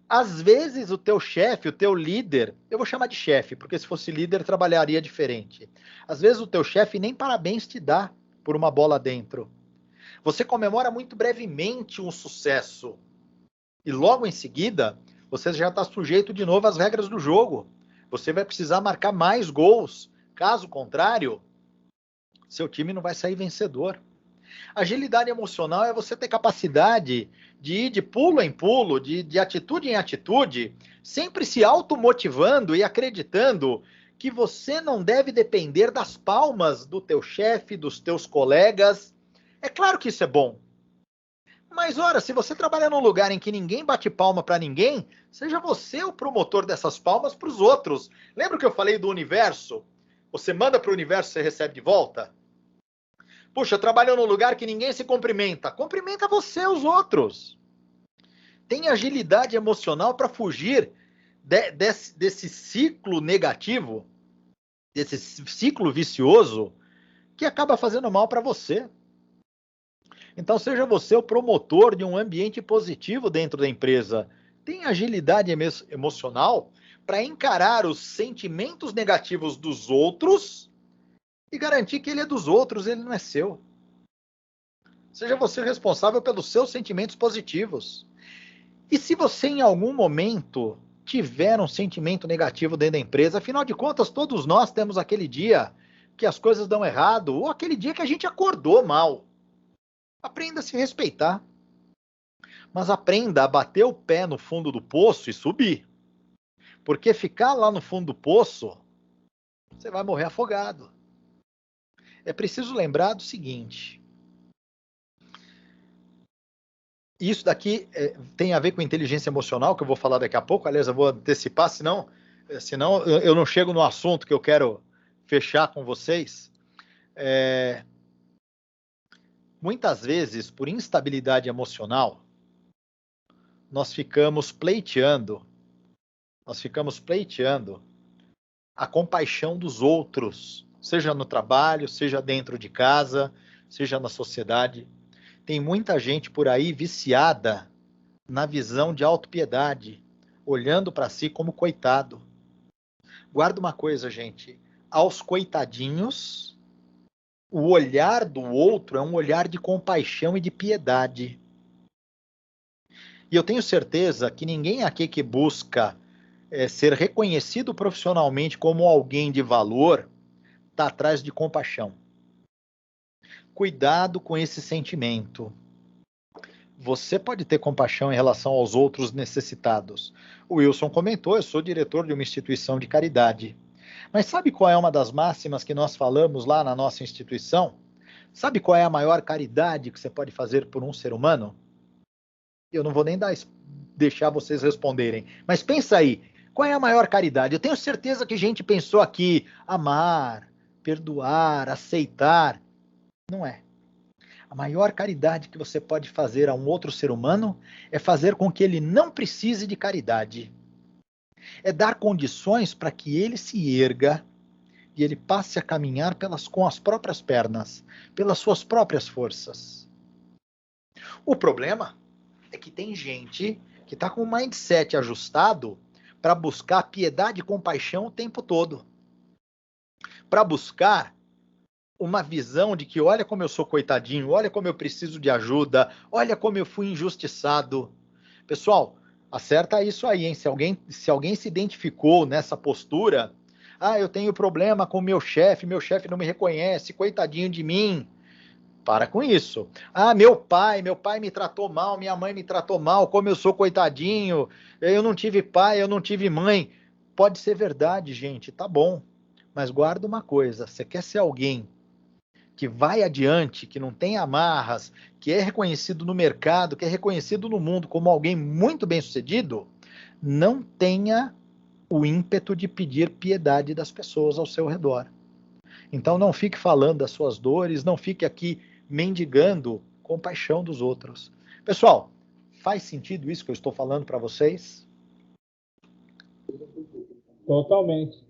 às vezes o teu chefe, o teu líder, eu vou chamar de chefe, porque se fosse líder trabalharia diferente. Às vezes o teu chefe nem parabéns te dá por uma bola dentro. Você comemora muito brevemente um sucesso. E logo em seguida, você já está sujeito de novo às regras do jogo. Você vai precisar marcar mais gols. Caso contrário, seu time não vai sair vencedor. Agilidade emocional é você ter capacidade de ir de pulo em pulo, de atitude em atitude, sempre se automotivando e acreditando que você não deve depender das palmas do teu chefe, dos teus colegas. É claro que isso é bom. Mas, ora, se você trabalha num lugar em que ninguém bate palma para ninguém, seja você o promotor dessas palmas para os outros. Lembra que eu falei do universo? Você manda para o universo e você recebe de volta? Puxa, eu trabalho num lugar que ninguém se cumprimenta. Cumprimenta você os Tem agilidade emocional para fugir desse ciclo negativo, desse ciclo vicioso, que acaba fazendo mal para você. Então, seja você o promotor de um ambiente positivo dentro da empresa. Tem agilidade emocional para encarar os sentimentos negativos dos outros e garantir que ele é dos outros, ele não é seu. Seja você responsável pelos seus sentimentos positivos. E se você em algum momento tiver um sentimento negativo dentro da empresa, afinal de contas, todos nós temos aquele dia que as coisas dão errado, ou aquele dia que a gente acordou mal. Aprenda a se respeitar. Mas aprenda a bater o pé no fundo do poço e subir. Porque ficar lá no fundo do poço, você vai morrer afogado. É preciso lembrar do seguinte: Isso daqui tem a ver com inteligência emocional, que eu vou falar daqui a pouco. Aliás, eu vou antecipar, senão eu não chego no assunto que eu quero fechar com vocês. Muitas vezes, por instabilidade emocional, nós ficamos pleiteando a compaixão dos outros, seja no trabalho, seja dentro de casa, seja na sociedade. Tem muita gente por aí viciada na visão de autopiedade, olhando para si como coitado. Guarda uma coisa, gente. Aos coitadinhos, o olhar do outro é um olhar de compaixão e de piedade. E eu tenho certeza que ninguém aqui que busca ser reconhecido profissionalmente como alguém de valor está atrás de compaixão. Cuidado com esse sentimento. Você pode ter compaixão em relação aos outros necessitados. O Wilson comentou, eu sou diretor de uma instituição de caridade. Mas sabe qual é uma das máximas que nós falamos lá na nossa instituição? Sabe qual é a maior caridade que você pode fazer por um ser humano? Eu não vou nem deixar vocês responderem. Mas pensa aí, qual é a maior caridade? Eu tenho certeza que gente pensou aqui, amar, perdoar, aceitar. Não é. A maior caridade que você pode fazer a um outro ser humano é fazer com que ele não precise de caridade. É dar condições para que ele se erga e ele passe a caminhar com as próprias pernas, pelas suas próprias forças. O problema é que tem gente que está com o mindset ajustado para buscar piedade e compaixão o tempo todo. Para buscar uma visão de que olha como eu sou coitadinho, olha como eu preciso de ajuda, olha como eu fui injustiçado. Pessoal, acerta isso aí, hein? Se alguém se identificou nessa postura, eu tenho problema com meu chefe não me reconhece, coitadinho de mim. Para com isso. Meu pai me tratou mal, minha mãe me tratou mal, como eu sou coitadinho, eu não tive pai, eu não tive mãe. Pode ser verdade, gente, tá bom. Mas guarda uma coisa, você quer ser alguém que vai adiante, que não tem amarras, que é reconhecido no mercado, que é reconhecido no mundo como alguém muito bem-sucedido, não tenha o ímpeto de pedir piedade das pessoas ao seu redor. Então não fique falando das suas dores, não fique aqui mendigando compaixão dos outros. Pessoal, faz sentido isso que eu estou falando para vocês? Totalmente.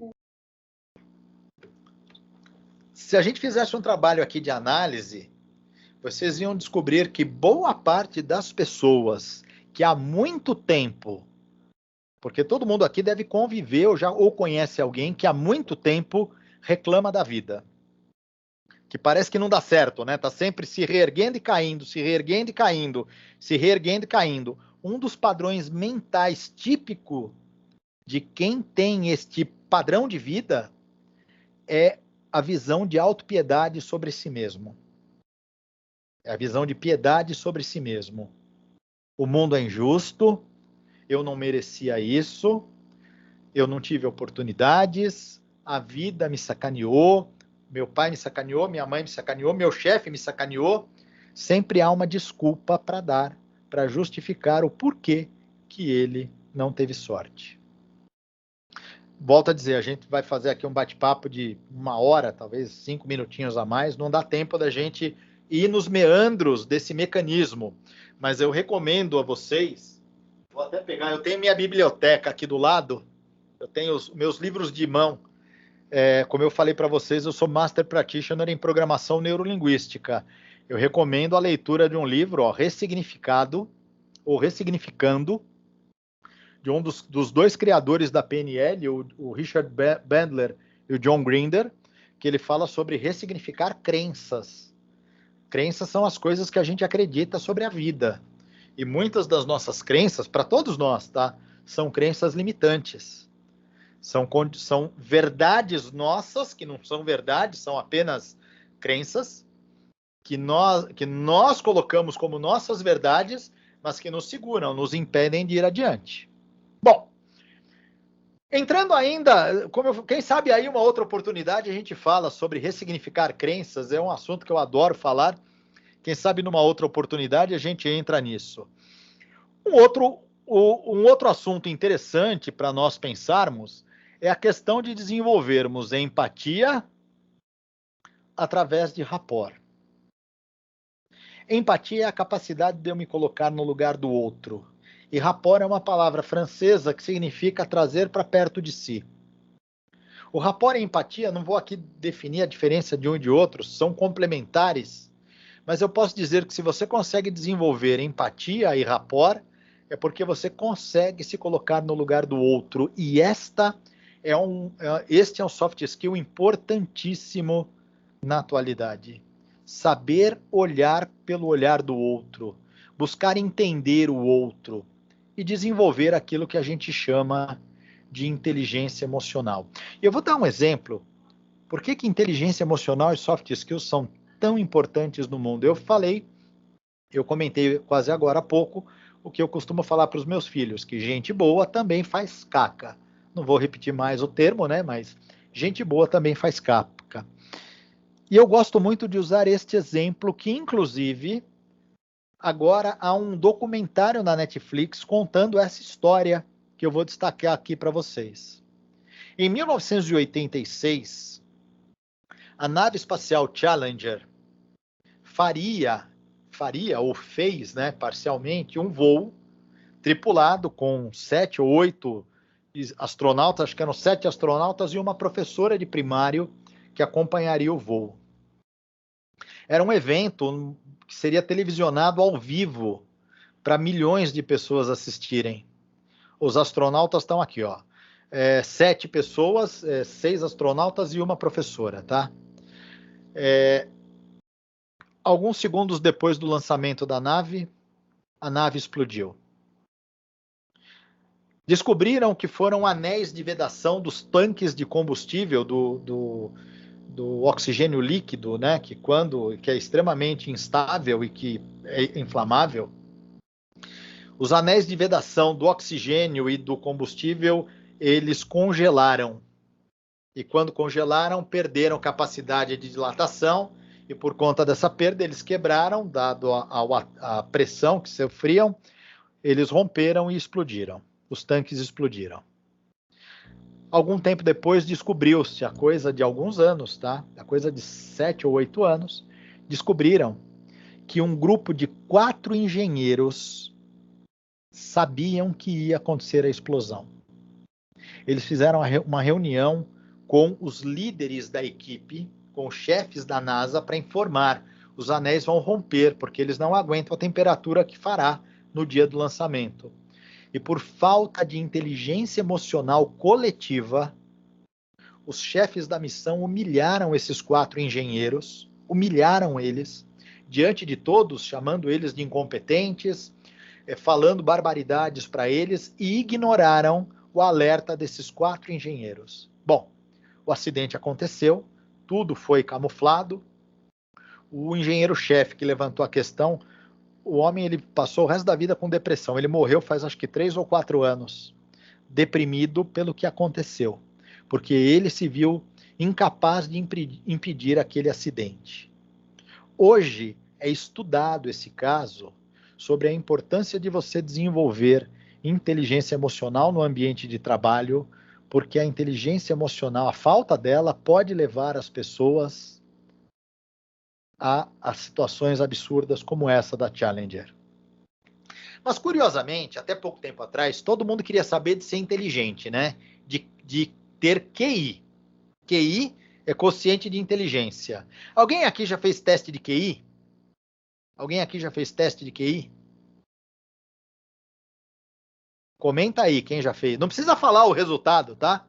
Se a gente fizesse um trabalho aqui de análise, vocês iam descobrir que boa parte das pessoas que há muito tempo, porque todo mundo aqui deve conviver ou conhece alguém que há muito tempo reclama da vida. Que parece que não dá certo, né? Tá sempre se reerguendo e caindo, se reerguendo e caindo, se reerguendo e caindo. Um dos padrões mentais típico de quem tem este padrão de vida é a visão de autopiedade sobre si mesmo. É a visão de piedade sobre si mesmo. O mundo é injusto, eu não merecia isso, eu não tive oportunidades, a vida me sacaneou, meu pai me sacaneou, minha mãe me sacaneou, meu chefe me sacaneou. Sempre há uma desculpa para dar, para justificar o porquê que ele não teve sorte. Volto a dizer, a gente vai fazer aqui um bate-papo de 1 hora, talvez 5 minutinhos a mais, não dá tempo da gente ir nos meandros desse mecanismo, mas eu recomendo a vocês, vou até pegar, eu tenho minha biblioteca aqui do lado, eu tenho os meus livros de mão, como eu falei para vocês, eu sou Master Practitioner em Programação Neurolinguística. Eu recomendo a leitura de um livro, Ressignificado, ou Ressignificando, de um dos dois criadores da PNL, o Richard Bandler e o John Grinder, que ele fala sobre ressignificar crenças. Crenças são as coisas que a gente acredita sobre a vida. E muitas das nossas crenças, para todos nós, tá? São crenças limitantes. São verdades nossas, que não são verdades, são apenas crenças, que nós colocamos como nossas verdades, mas que nos seguram, nos impedem de ir adiante. Bom, entrando ainda, quem sabe aí uma outra oportunidade a gente fala sobre ressignificar crenças, é um assunto que eu adoro falar, Quem sabe numa outra oportunidade a gente entra nisso. Um outro assunto interessante para nós pensarmos é a questão de desenvolvermos empatia através de rapport. Empatia é a capacidade de eu me colocar no lugar do outro. E rapport é uma palavra francesa que significa trazer para perto de si. O rapport e a empatia, não vou aqui definir a diferença de um e de outro, são complementares, mas eu posso dizer que se você consegue desenvolver empatia e rapport, é porque você consegue se colocar no lugar do outro. E este é um soft skill importantíssimo na atualidade. Saber olhar pelo olhar do outro, buscar entender o outro e desenvolver aquilo que a gente chama de inteligência emocional. E eu vou dar um exemplo. Por que inteligência emocional e soft skills são tão importantes no mundo? Eu comentei quase agora há pouco o que eu costumo falar para os meus filhos, que gente boa também faz caca. Não vou repetir mais o termo, né? Mas gente boa também faz caca. E eu gosto muito de usar este exemplo, que inclusive agora há um documentário na Netflix contando essa história que eu vou destacar aqui para vocês. Em 1986, a nave espacial Challenger fez, né, parcialmente, um voo tripulado com 7 ou 8 astronautas, acho que eram 7 astronautas e uma professora de primário que acompanharia o voo. Era um evento que seria televisionado ao vivo para milhões de pessoas assistirem. Os astronautas estão aqui, ó. 7 pessoas, 6 astronautas e uma professora, tá? Alguns segundos depois do lançamento da nave, a nave explodiu. Descobriram que foram anéis de vedação dos tanques de combustível do oxigênio líquido, né? Que é extremamente instável e que é inflamável. Os anéis de vedação do oxigênio e do combustível, eles congelaram. E quando congelaram, perderam capacidade de dilatação e por conta dessa perda, eles quebraram, dado a pressão que sofriam, eles romperam e explodiram. Os tanques explodiram. Algum tempo depois, descobriu-se, a coisa de alguns anos, tá? A coisa de 7 ou 8 anos, descobriram que um grupo de 4 engenheiros sabiam que ia acontecer a explosão. Eles fizeram uma reunião com os líderes da equipe, com os chefes da NASA, para informar: os anéis vão romper, porque eles não aguentam a temperatura que fará no dia do lançamento. E por falta de inteligência emocional coletiva, os chefes da missão humilharam esses 4 engenheiros, humilharam eles, diante de todos, chamando eles de incompetentes, falando barbaridades para eles, e ignoraram o alerta desses 4 engenheiros. Bom, o acidente aconteceu, tudo foi camuflado. O engenheiro-chefe que levantou a questão, o homem, ele passou o resto da vida com depressão. Ele morreu faz acho que 3 ou 4 anos, deprimido pelo que aconteceu, porque ele se viu incapaz de impedir aquele acidente. Hoje é estudado esse caso sobre a importância de você desenvolver inteligência emocional no ambiente de trabalho, porque a inteligência emocional, a falta dela, pode levar as pessoas a situações absurdas como essa da Challenger. Mas, curiosamente, até pouco tempo atrás, todo mundo queria saber de ser inteligente, né? De ter QI. QI é quociente de inteligência. Alguém aqui já fez teste de QI? Alguém aqui já fez teste de QI? Comenta aí quem já fez. Não precisa falar o resultado, tá?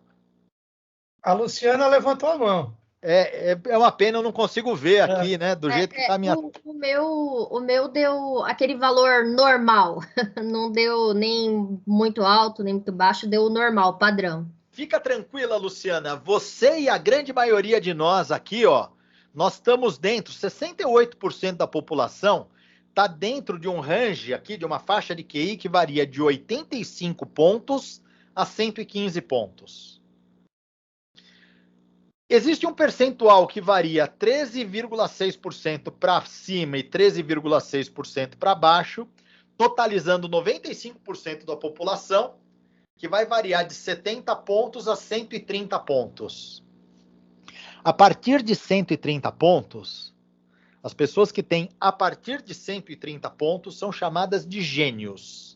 A Luciana levantou a mão. É uma pena, eu não consigo ver aqui, né? Do jeito que está a minha... O meu deu aquele valor normal. Não deu nem muito alto, nem muito baixo, deu o normal, padrão. Fica tranquila, Luciana. Você e a grande maioria de nós aqui, ó, nós estamos dentro, 68% da população está dentro de um range aqui, de uma faixa de QI que varia de 85 pontos a 115 pontos. Existe um percentual que varia 13,6% para cima e 13,6% para baixo, totalizando 95% da população, que vai variar de 70 pontos a 130 pontos. A partir de 130 pontos, as pessoas que têm a partir de 130 pontos são chamadas de gênios.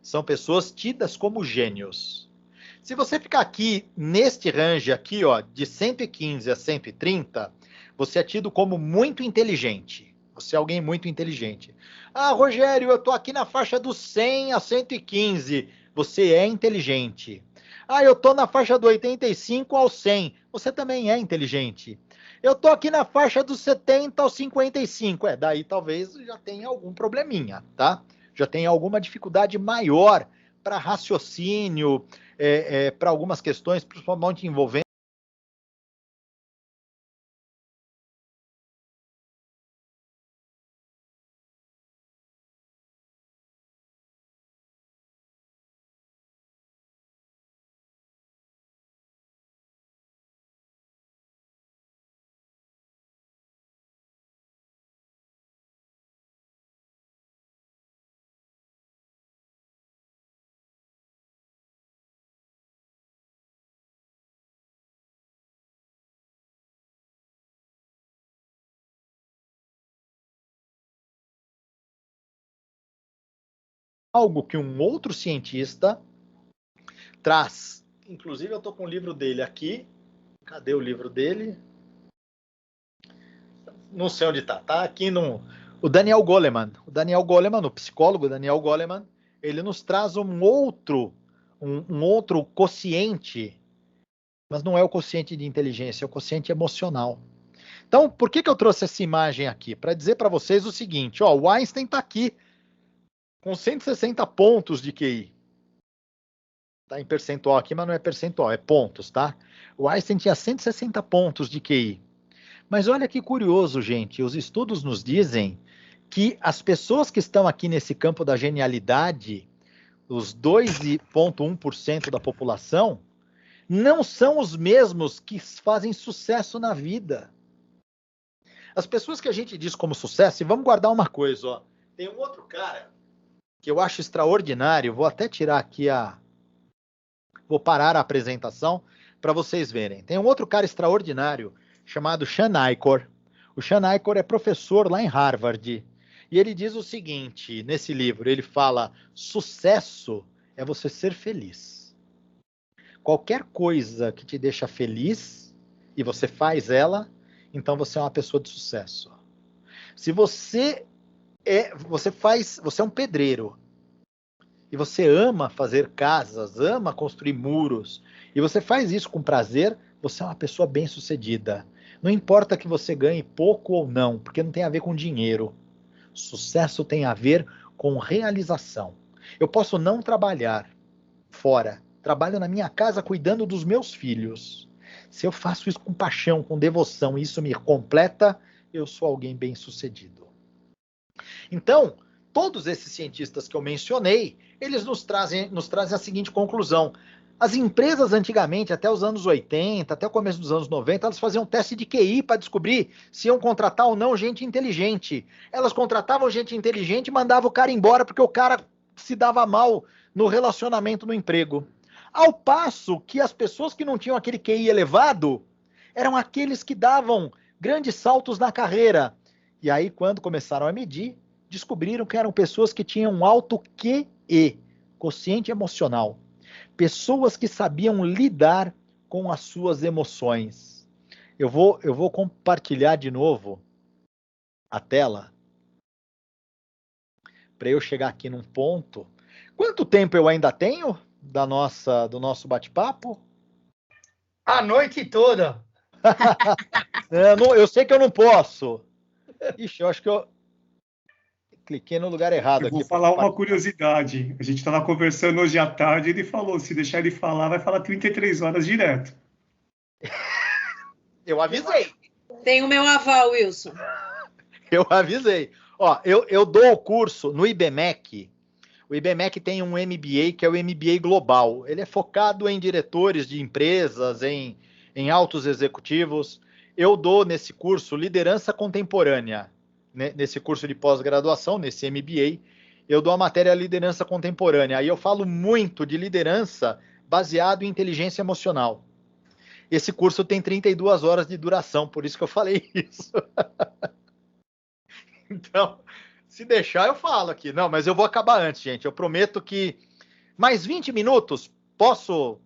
São pessoas tidas como gênios. Se você ficar aqui, neste range aqui, ó, de 115 a 130, você é tido como muito inteligente. Você é alguém muito inteligente. Ah, Rogério, eu tô aqui na faixa dos 100 a 115. Você é inteligente. Ah, eu tô na faixa do 85 ao 100. Você também é inteligente. Eu tô aqui na faixa dos 70 ao 55. Daí talvez já tenha algum probleminha, tá? Já tenha alguma dificuldade maior para raciocínio, para algumas questões, principalmente envolvendo algo que um outro cientista traz. Inclusive, eu estou com o livro dele aqui. Cadê o livro dele? Não sei onde está. Está aqui no... O Daniel Goleman. O Daniel Goleman, o psicólogo Daniel Goleman, ele nos traz um outro quociente, mas não é o quociente de inteligência, é o quociente emocional. Então, por que eu trouxe essa imagem aqui? Para dizer para vocês o seguinte, ó, o Einstein está aqui, com 160 pontos de QI. Está em percentual aqui, mas não é percentual, é pontos, tá? O Einstein tinha 160 pontos de QI. Mas olha que curioso, gente, os estudos nos dizem que as pessoas que estão aqui nesse campo da genialidade, os 2,1% da população, não são os mesmos que fazem sucesso na vida. As pessoas que a gente diz como sucesso, e vamos guardar uma coisa, ó, tem um outro cara que eu acho extraordinário, vou até tirar aqui vou parar a apresentação para vocês verem. Tem um outro cara extraordinário chamado Sean Aichor. O Sean Aichor é professor lá em Harvard. E ele diz o seguinte, nesse livro, ele fala, sucesso é você ser feliz. Qualquer coisa que te deixa feliz e você faz ela, então você é uma pessoa de sucesso. Se você é um pedreiro e você ama fazer casas, ama construir muros, e você faz isso com prazer, você é uma pessoa bem-sucedida. Não importa que você ganhe pouco ou não, porque não tem a ver com dinheiro. Sucesso tem a ver com realização. Eu posso não trabalhar fora, trabalho na minha casa cuidando dos meus filhos. Se eu faço isso com paixão, com devoção, e isso me completa, eu sou alguém bem-sucedido. Então, todos esses cientistas que eu mencionei, eles nos trazem a seguinte conclusão. As empresas antigamente, até os anos 80, até o começo dos anos 90, elas faziam teste de QI para descobrir se iam contratar ou não gente inteligente. Elas contratavam gente inteligente e mandavam o cara embora porque o cara se dava mal no relacionamento no emprego. Ao passo que as pessoas que não tinham aquele QI elevado eram aqueles que davam grandes saltos na carreira. E aí, quando começaram a medir, descobriram que eram pessoas que tinham um alto QE, quociente emocional. Pessoas que sabiam lidar com as suas emoções. Eu vou compartilhar de novo a tela para eu chegar aqui num ponto. Quanto tempo eu ainda tenho do nosso bate-papo? A noite toda. Eu sei que eu não posso. Ixi, eu acho que eu cliquei no lugar errado. Eu vou falar uma curiosidade. A gente estava conversando hoje à tarde e ele falou, se deixar ele falar, vai falar 33 horas direto. Eu avisei. Tem o meu aval, Wilson. Eu avisei. Ó, eu dou o curso no IBMEC. O IBMEC tem um MBA que é o MBA Global. Ele é focado em diretores de empresas, em em altos executivos. Eu dou nesse curso Liderança Contemporânea, né? Nesse curso de pós-graduação, nesse MBA, eu dou a matéria Liderança Contemporânea. Aí eu falo muito de liderança baseado em inteligência emocional. Esse curso tem 32 horas de duração, por isso que eu falei isso. Então, se deixar, eu falo aqui. Não, mas eu vou acabar antes, gente. Eu prometo que mais 20 minutos, posso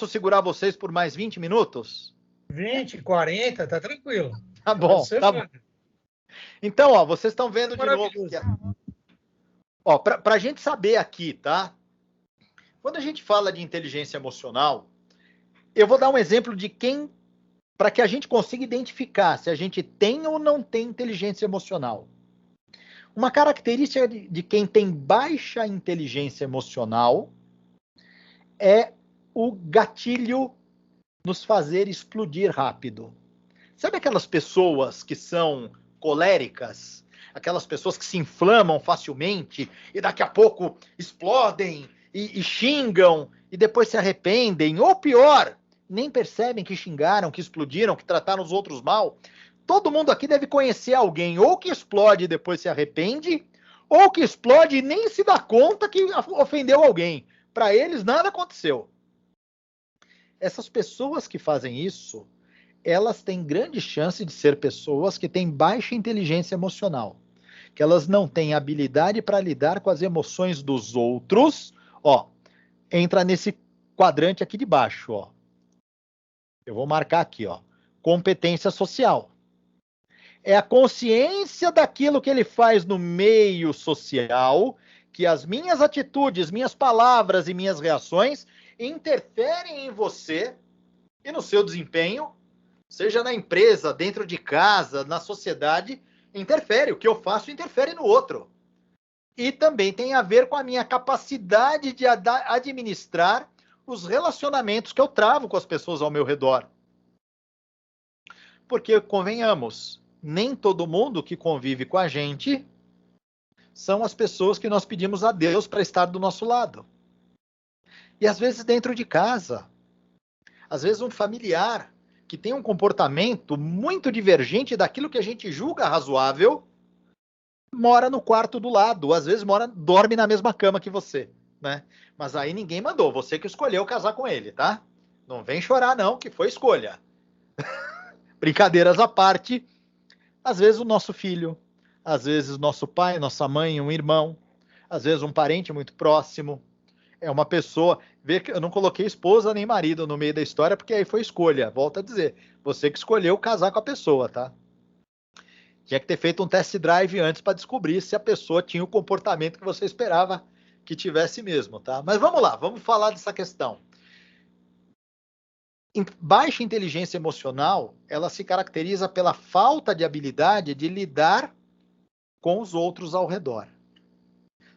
segurar vocês por mais 20 minutos? 20, 40, tá tranquilo. Tá bom, tá bom. Então, ó, vocês estão vendo de novo. Ó, para a gente saber aqui, tá? Quando a gente fala de inteligência emocional, eu vou dar um exemplo de quem, para que a gente consiga identificar se a gente tem ou não tem inteligência emocional. Uma característica de quem tem baixa inteligência emocional é o gatilho nos fazer explodir rápido. Sabe aquelas pessoas que são coléricas? Aquelas pessoas que se inflamam facilmente e daqui a pouco explodem e xingam e depois se arrependem, ou pior, nem percebem que xingaram, que explodiram, que trataram os outros mal. Todo mundo aqui deve conhecer alguém ou que explode e depois se arrepende, ou que explode e nem se dá conta que ofendeu alguém. Para eles nada aconteceu. Essas pessoas que fazem isso, elas têm grande chance de ser pessoas que têm baixa inteligência emocional, que elas não têm habilidade para lidar com as emoções dos outros. Ó, entra nesse quadrante aqui de baixo, ó. Eu vou marcar aqui, ó. Competência social. É a consciência daquilo que ele faz no meio social, que as minhas atitudes, minhas palavras e minhas reações interferem em você e no seu desempenho, seja na empresa, dentro de casa, na sociedade, interfere. O que eu faço interfere no outro. E também tem a ver com a minha capacidade de administrar os relacionamentos que eu travo com as pessoas ao meu redor. Porque, convenhamos, nem todo mundo que convive com a gente são as pessoas que nós pedimos a Deus para estar do nosso lado. E às vezes dentro de casa, às vezes um familiar que tem um comportamento muito divergente daquilo que a gente julga razoável, mora no quarto do lado, às vezes dorme na mesma cama que você, né? Mas aí ninguém mandou, você que escolheu casar com ele, tá? Não vem chorar não, que foi escolha. Brincadeiras à parte, às vezes o nosso filho, às vezes nosso pai, nossa mãe, um irmão, às vezes um parente muito próximo, é uma pessoa, vê que eu não coloquei esposa nem marido no meio da história, porque aí foi escolha, volto a dizer, você que escolheu casar com a pessoa, tá? Tinha que ter feito um test drive antes para descobrir se a pessoa tinha o comportamento que você esperava que tivesse mesmo, tá? Mas vamos lá, vamos falar dessa questão. Baixa inteligência emocional, ela se caracteriza pela falta de habilidade de lidar com os outros ao redor.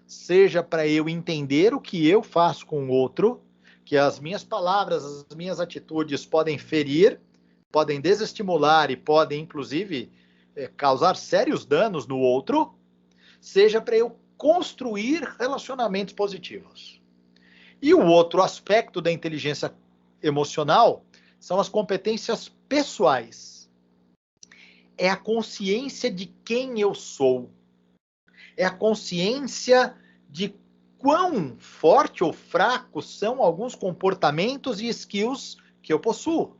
Seja para eu entender o que eu faço com o outro, que as minhas palavras, as minhas atitudes podem ferir, podem desestimular e podem, inclusive, causar sérios danos no outro, seja para eu construir relacionamentos positivos. E o outro aspecto da inteligência emocional são as competências pessoais. É a consciência de quem eu sou. É a consciência de quão forte ou fraco são alguns comportamentos e skills que eu possuo.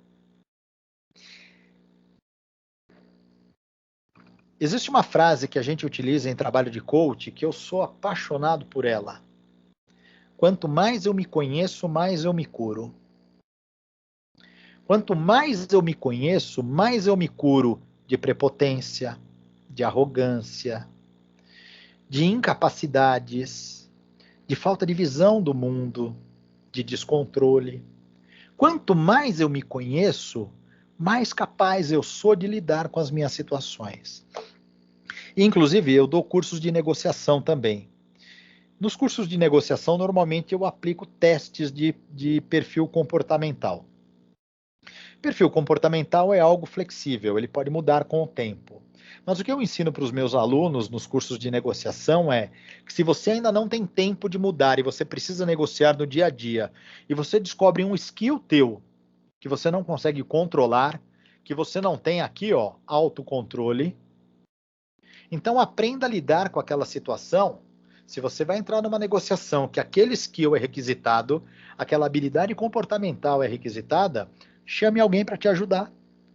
Existe uma frase que a gente utiliza em trabalho de coach que eu sou apaixonado por ela. Quanto mais eu me conheço, mais eu me curo. Quanto mais eu me conheço, mais eu me curo de prepotência, de arrogância, de incapacidades, de falta de visão do mundo, de descontrole. Quanto mais eu me conheço, mais capaz eu sou de lidar com as minhas situações. Inclusive, eu dou cursos de negociação também. Nos cursos de negociação, normalmente eu aplico testes de perfil comportamental. Perfil comportamental é algo flexível, ele pode mudar com o tempo. Mas o que eu ensino para os meus alunos nos cursos de negociação é que se você ainda não tem tempo de mudar e você precisa negociar no dia a dia, e você descobre um skill teu que você não consegue controlar, que você não tem aqui, ó, autocontrole. Então aprenda a lidar com aquela situação. Se você vai entrar numa negociação que aquele skill é requisitado, aquela habilidade comportamental é requisitada, chame alguém para te ajudar,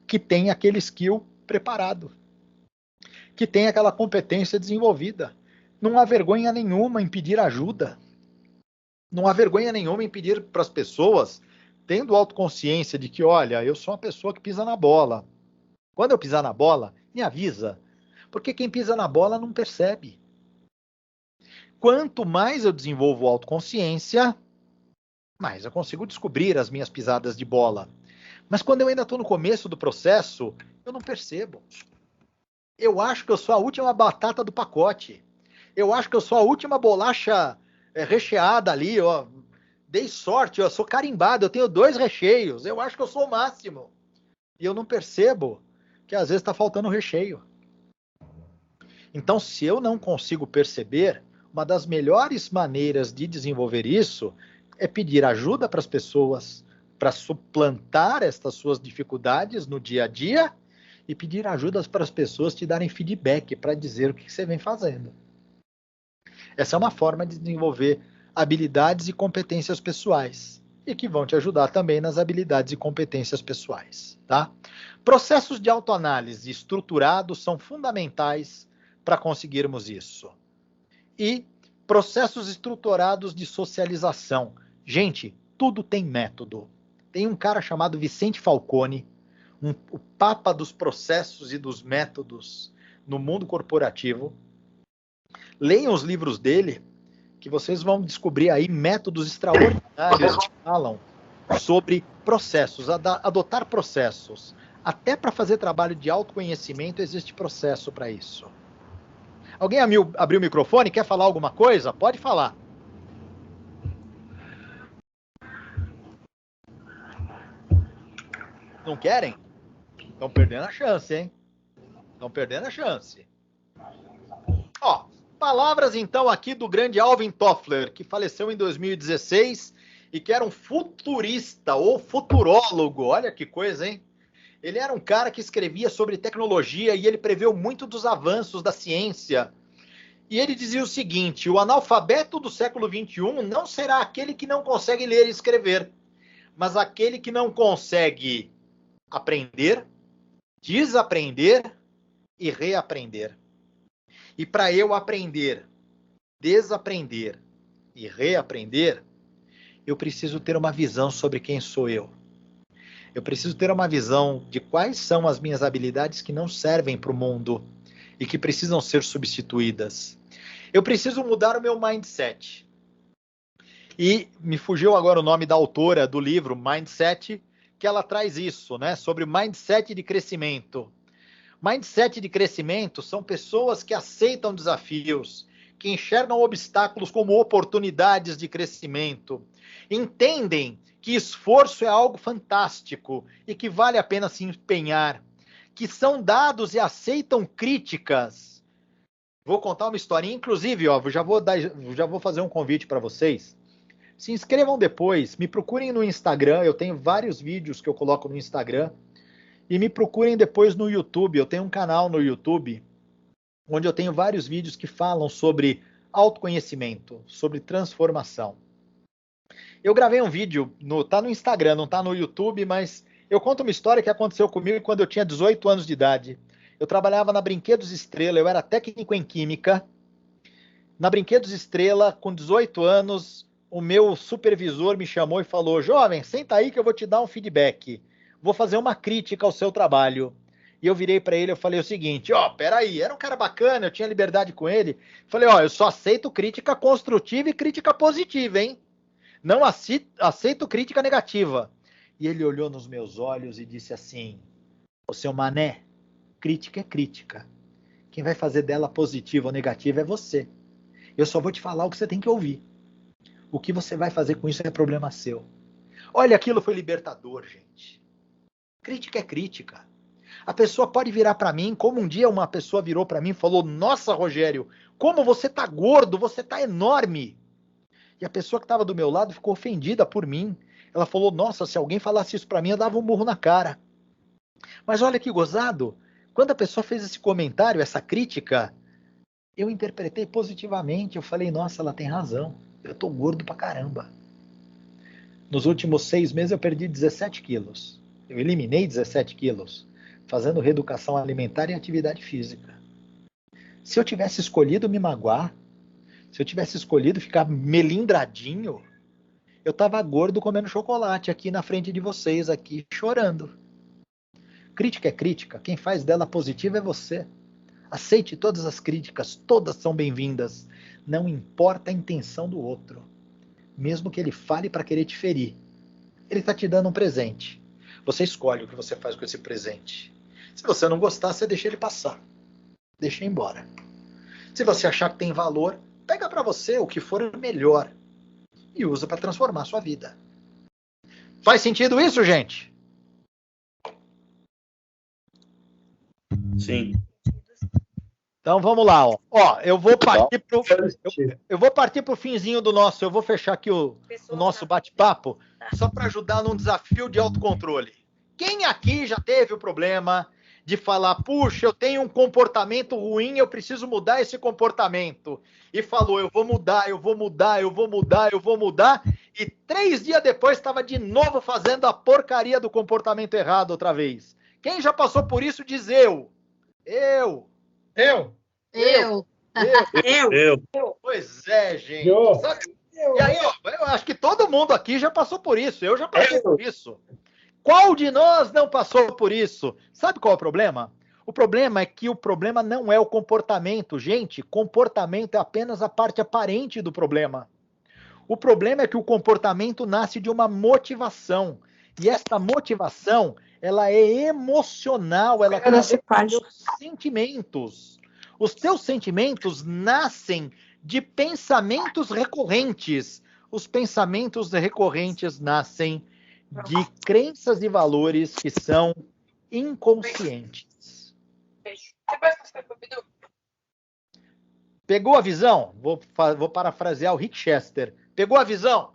que tem aquele skill preparado, que tem aquela competência desenvolvida. Não há vergonha nenhuma em pedir ajuda. Não há vergonha nenhuma em pedir para as pessoas, tendo autoconsciência de que, olha, eu sou uma pessoa que pisa na bola. Quando eu pisar na bola, me avisa. Porque quem pisa na bola não percebe. Quanto mais eu desenvolvo autoconsciência, mais eu consigo descobrir as minhas pisadas de bola. Mas quando eu ainda estou no começo do processo, eu não percebo. Eu acho que eu sou a última batata do pacote. Eu acho que eu sou a última bolacha recheada ali, ó. Dei sorte, eu sou carimbado, eu tenho 2 recheios. Eu acho que eu sou o máximo. E eu não percebo que às vezes está faltando recheio. Então, se eu não consigo perceber, uma das melhores maneiras de desenvolver isso é pedir ajuda para as pessoas para suplantar estas suas dificuldades no dia a dia e pedir ajuda para as pessoas te darem feedback para dizer o que você vem fazendo. Essa é uma forma de desenvolver habilidades e competências pessoais e que vão te ajudar também nas habilidades e competências pessoais, tá? Processos de autoanálise estruturados são fundamentais para conseguirmos isso. E processos estruturados de socialização. Gente, tudo tem método. Tem um cara chamado Vicente Falcone, o papa dos processos e dos métodos no mundo corporativo. Leiam os livros dele, que vocês vão descobrir aí métodos extraordinários que falam sobre processos, adotar processos. Até para fazer trabalho de autoconhecimento existe processo para isso. Alguém abriu o microfone? Quer falar alguma coisa? Pode falar. Não querem? Estão perdendo a chance, hein? Estão perdendo a chance. Ó, palavras então aqui do grande Alvin Toffler, que faleceu em 2016 e que era um futurista ou futurólogo. Olha que coisa, hein? Ele era um cara que escrevia sobre tecnologia e ele preveu muito dos avanços da ciência. E ele dizia o seguinte: o analfabeto do século XXI não será aquele que não consegue ler e escrever, mas aquele que não consegue aprender, desaprender e reaprender. E para eu aprender, desaprender e reaprender, eu preciso ter uma visão sobre quem sou eu. Eu preciso ter uma visão de quais são as minhas habilidades que não servem para o mundo e que precisam ser substituídas. Eu preciso mudar o meu mindset. E me fugiu agora o nome da autora do livro Mindset, que ela traz isso, né? Sobre mindset de crescimento. Mindset de crescimento são pessoas que aceitam desafios, que enxergam obstáculos como oportunidades de crescimento, entendem que esforço é algo fantástico e que vale a pena se empenhar, que são dados e aceitam críticas. Vou contar uma historinha, inclusive, ó, já vou fazer um convite para vocês. Se inscrevam depois, me procurem no Instagram, eu tenho vários vídeos que eu coloco no Instagram, e me procurem depois no YouTube, eu tenho um canal no YouTube, onde eu tenho vários vídeos que falam sobre autoconhecimento, sobre transformação. Eu gravei um vídeo, tá no Instagram, não tá no YouTube, mas eu conto uma história que aconteceu comigo quando eu tinha 18 anos de idade. Eu trabalhava na Brinquedos Estrela, eu era técnico em química. Na Brinquedos Estrela, com 18 anos, o meu supervisor me chamou e falou: jovem, senta aí que eu vou te dar um feedback. Vou fazer uma crítica ao seu trabalho. E eu virei para ele, eu falei o seguinte: peraí, era um cara bacana, eu tinha liberdade com ele. Falei, eu só aceito crítica construtiva e crítica positiva, hein? Não aceito crítica negativa. E ele olhou nos meus olhos e disse assim: ô seu mané, crítica é crítica. Quem vai fazer dela positiva ou negativa é você. Eu só vou te falar o que você tem que ouvir. O que você vai fazer com isso é problema seu. Olha, aquilo foi libertador, gente. Crítica é crítica. A pessoa pode virar para mim, como um dia uma pessoa virou para mim e falou: nossa, Rogério, como você tá gordo, você tá enorme. E a pessoa que estava do meu lado ficou ofendida por mim. Ela falou, nossa, se alguém falasse isso para mim, eu dava um murro na cara. Mas olha que gozado, quando a pessoa fez esse comentário, essa crítica, eu interpretei positivamente. Eu falei, nossa, ela tem razão. Eu tô gordo pra caramba. Nos últimos 6 meses eu perdi 17 quilos. Eu eliminei 17 quilos, fazendo reeducação alimentar e atividade física. Se eu tivesse escolhido me magoar, se eu tivesse escolhido ficar melindradinho, eu tava gordo comendo chocolate aqui na frente de vocês, aqui chorando. Crítica é crítica, quem faz dela positiva é você. Aceite todas as críticas, todas são bem-vindas. Não importa a intenção do outro. Mesmo que ele fale para querer te ferir. Ele está te dando um presente. Você escolhe o que você faz com esse presente. Se você não gostar, você deixa ele passar. Deixa embora. Se você achar que tem valor, pega para você o que for melhor e usa para transformar a sua vida. Faz sentido isso, gente? Sim. Então vamos lá, ó. Eu vou partir pro finzinho do nosso. Eu vou fechar aqui o nosso bate-papo só para ajudar num desafio de autocontrole. Quem aqui já teve o problema de falar, puxa, eu tenho um comportamento ruim, eu preciso mudar esse comportamento? E falou, eu vou mudar, e 3 dias depois estava de novo fazendo a porcaria do comportamento errado outra vez. Quem já passou por isso diz eu. Pois é, gente. E aí, ó, eu acho que todo mundo aqui já passou por isso. Eu já passei por isso. Qual de nós não passou por isso? Sabe qual é o problema? O problema é que o problema não é o comportamento. Gente, comportamento é apenas a parte aparente do problema. O problema é que o comportamento nasce de uma motivação. E essa motivação, ela é emocional, ela tem a ver com os teus sentimentos. Os teus sentimentos nascem de pensamentos recorrentes. Os pensamentos recorrentes nascem de crenças e valores que são inconscientes. Pegou a visão? Vou parafrasear o Rick Chester. Pegou a visão?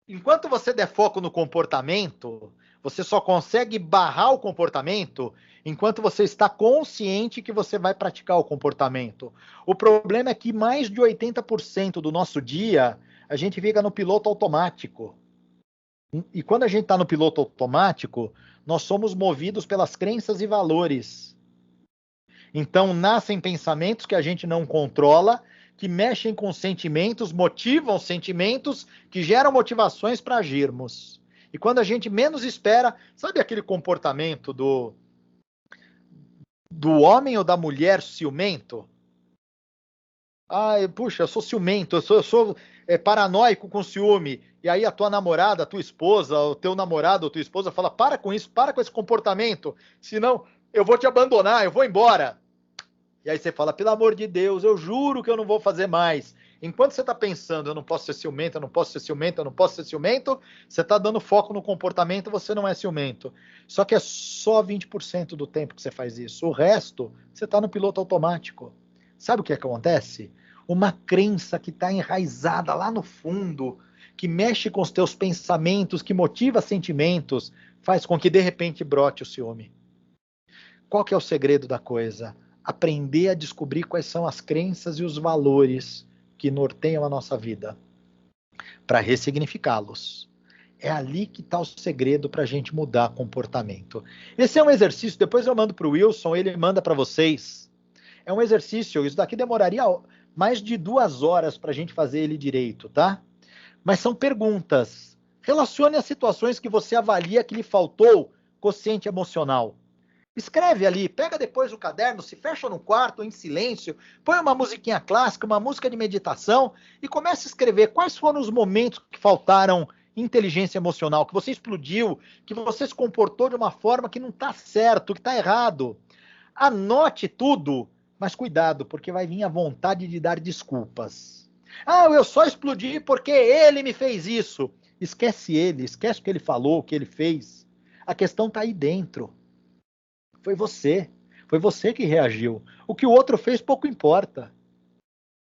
Enquanto você der foco no comportamento, você só consegue barrar o comportamento enquanto você está consciente que você vai praticar o comportamento. O problema é que mais de 80% do nosso dia, a gente fica no piloto automático. E quando a gente está no piloto automático, nós somos movidos pelas crenças e valores. Então, nascem pensamentos que a gente não controla, que mexem com sentimentos, motivam sentimentos, que geram motivações para agirmos. E quando a gente menos espera, sabe aquele comportamento do homem ou da mulher ciumento? Puxa, eu sou ciumento, eu sou paranoico com ciúme. E aí a tua namorada, a tua esposa, o teu namorado ou tua esposa fala, para com isso, para com esse comportamento, senão eu vou te abandonar, eu vou embora. E aí você fala, pelo amor de Deus, eu juro que eu não vou fazer mais. Enquanto você está pensando, eu não posso ser ciumento, eu não posso ser ciumento, eu não posso ser ciumento, você está dando foco no comportamento, você não é ciumento. Só que é só 20% do tempo que você faz isso. O resto, você está no piloto automático. Sabe o que acontece? Uma crença que está enraizada lá no fundo, que mexe com os teus pensamentos, que motiva sentimentos, faz com que de repente brote o ciúme. Qual que é o segredo da coisa? Aprender a descobrir quais são as crenças e os valores que norteiam a nossa vida, para ressignificá-los. É ali que está o segredo para a gente mudar comportamento. Esse é um exercício, depois eu mando para o Wilson, ele manda para vocês. É um exercício, isso daqui demoraria mais de 2 horas para a gente fazer ele direito, tá? Mas são perguntas. Relacione as situações que você avalia que lhe faltou quociente emocional. Escreve ali, pega depois o caderno, se fecha no quarto, em silêncio, põe uma musiquinha clássica, uma música de meditação e começa a escrever quais foram os momentos que faltaram inteligência emocional, que você explodiu, que você se comportou de uma forma que não está certo, que está errado. Anote tudo, mas cuidado, porque vai vir a vontade de dar desculpas. Eu só explodi porque ele me fez isso. Esquece ele, esquece o que ele falou, o que ele fez. A questão está aí dentro. Foi você que reagiu. O que o outro fez pouco importa.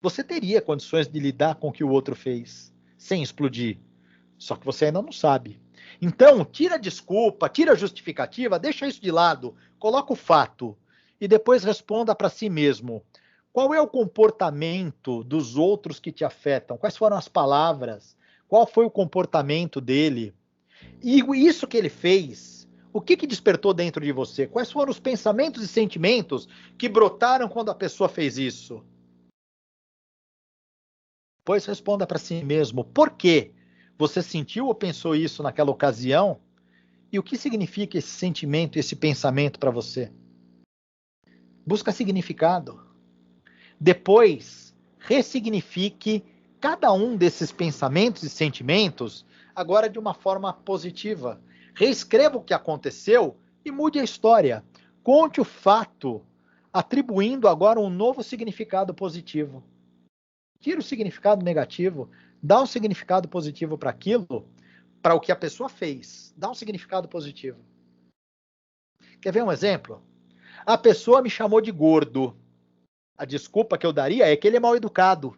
Você teria condições de lidar com o que o outro fez, sem explodir. Só que você ainda não sabe. Então, tira a desculpa, tira a justificativa, deixa isso de lado, coloca o fato e depois responda para si mesmo. Qual é o comportamento dos outros que te afetam? Quais foram as palavras? Qual foi o comportamento dele? E isso que ele fez, o que despertou dentro de você? Quais foram os pensamentos e sentimentos que brotaram quando a pessoa fez isso? Pois responda para si mesmo. Por quê? Você sentiu ou pensou isso naquela ocasião? E o que significa esse sentimento, esse pensamento para você? Busca significado. Depois, ressignifique cada um desses pensamentos e sentimentos agora de uma forma positiva. Reescreva o que aconteceu e mude a história. Conte o fato, atribuindo agora um novo significado positivo. Tira o significado negativo, dá um significado positivo para aquilo, para o que a pessoa fez. Dá um significado positivo. Quer ver um exemplo? A pessoa me chamou de gordo. A desculpa que eu daria é que ele é mal educado.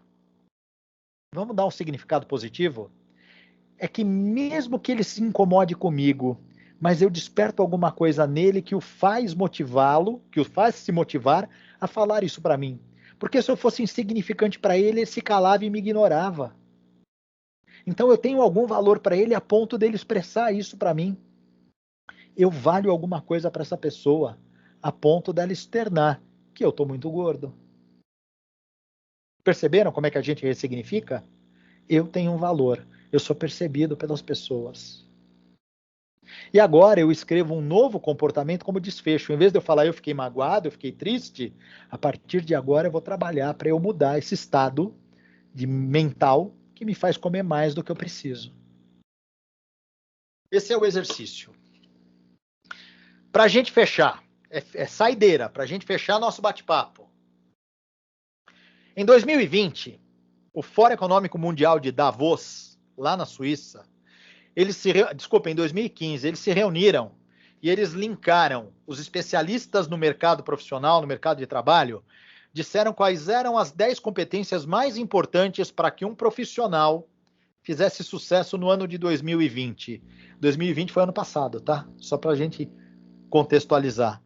Vamos dar um significado positivo? É que mesmo que ele se incomode comigo, mas eu desperto alguma coisa nele que o faz motivá-lo, que o faz se motivar a falar isso para mim. Porque se eu fosse insignificante para ele, ele se calava e me ignorava. Então eu tenho algum valor para ele a ponto dele expressar isso para mim. Eu valho alguma coisa para essa pessoa a ponto dela externar que eu estou muito gordo. Perceberam como é que a gente ressignifica? Eu tenho um valor. Eu sou percebido pelas pessoas. E agora eu escrevo um novo comportamento como desfecho. Em vez de eu falar eu fiquei magoado, eu fiquei triste, a partir de agora eu vou trabalhar para eu mudar esse estado de mental que me faz comer mais do que eu preciso. Esse é o exercício. Para a gente fechar, é saideira, para a gente fechar nosso bate-papo. Em 2020, o Fórum Econômico Mundial de Davos, lá na Suíça, em 2015, eles se reuniram e eles linkaram os especialistas no mercado profissional, no mercado de trabalho, disseram quais eram as 10 competências mais importantes para que um profissional fizesse sucesso no ano de 2020. 2020 foi ano passado, tá? Só para a gente contextualizar.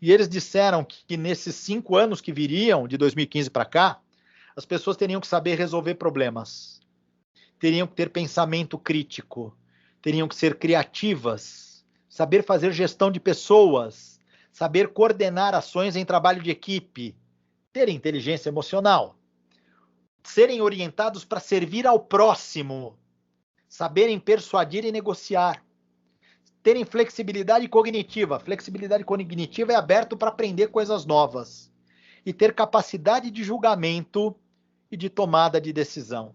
E eles disseram que nesses 5 anos que viriam, de 2015 para cá, as pessoas teriam que saber resolver problemas, teriam que ter pensamento crítico, teriam que ser criativas, saber fazer gestão de pessoas, saber coordenar ações em trabalho de equipe, ter inteligência emocional, serem orientados para servir ao próximo, saberem persuadir e negociar, terem flexibilidade cognitiva. Flexibilidade cognitiva é aberto para aprender coisas novas e ter capacidade de julgamento e de tomada de decisão.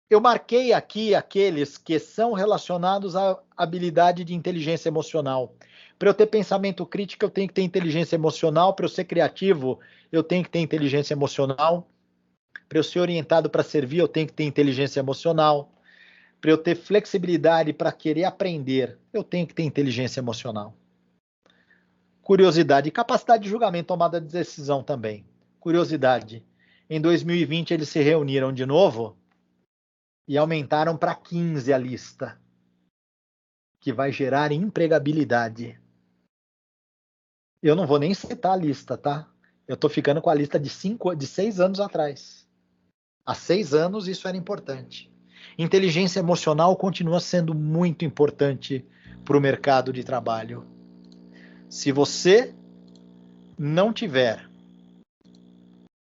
Eu marquei aqui aqueles que são relacionados à habilidade de inteligência emocional. Para eu ter pensamento crítico, eu tenho que ter inteligência emocional. Para eu ser criativo, eu tenho que ter inteligência emocional. Para eu ser orientado para servir, eu tenho que ter inteligência emocional. Para eu ter flexibilidade para querer aprender, eu tenho que ter inteligência emocional. Curiosidade e capacidade de julgamento, tomada de decisão também. Curiosidade. Em 2020, eles se reuniram de novo e aumentaram para 15 a lista, que vai gerar empregabilidade. Eu não vou nem citar a lista, tá? Eu estou ficando com a lista de 6 anos atrás. Há 6 anos isso era importante. Inteligência emocional continua sendo muito importante para o mercado de trabalho. Se você não tiver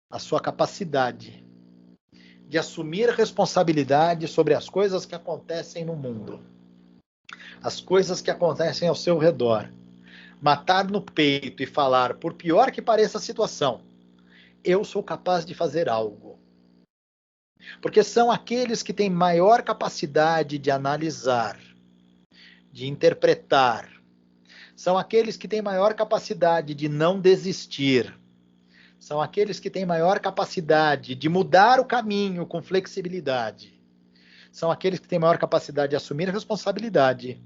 a sua capacidade de assumir responsabilidade sobre as coisas que acontecem no mundo, as coisas que acontecem ao seu redor, matar no peito e falar, por pior que pareça a situação, eu sou capaz de fazer algo. Porque são aqueles que têm maior capacidade de analisar, de interpretar, são aqueles que têm maior capacidade de não desistir, são aqueles que têm maior capacidade de mudar o caminho com flexibilidade. São aqueles que têm maior capacidade de assumir responsabilidade,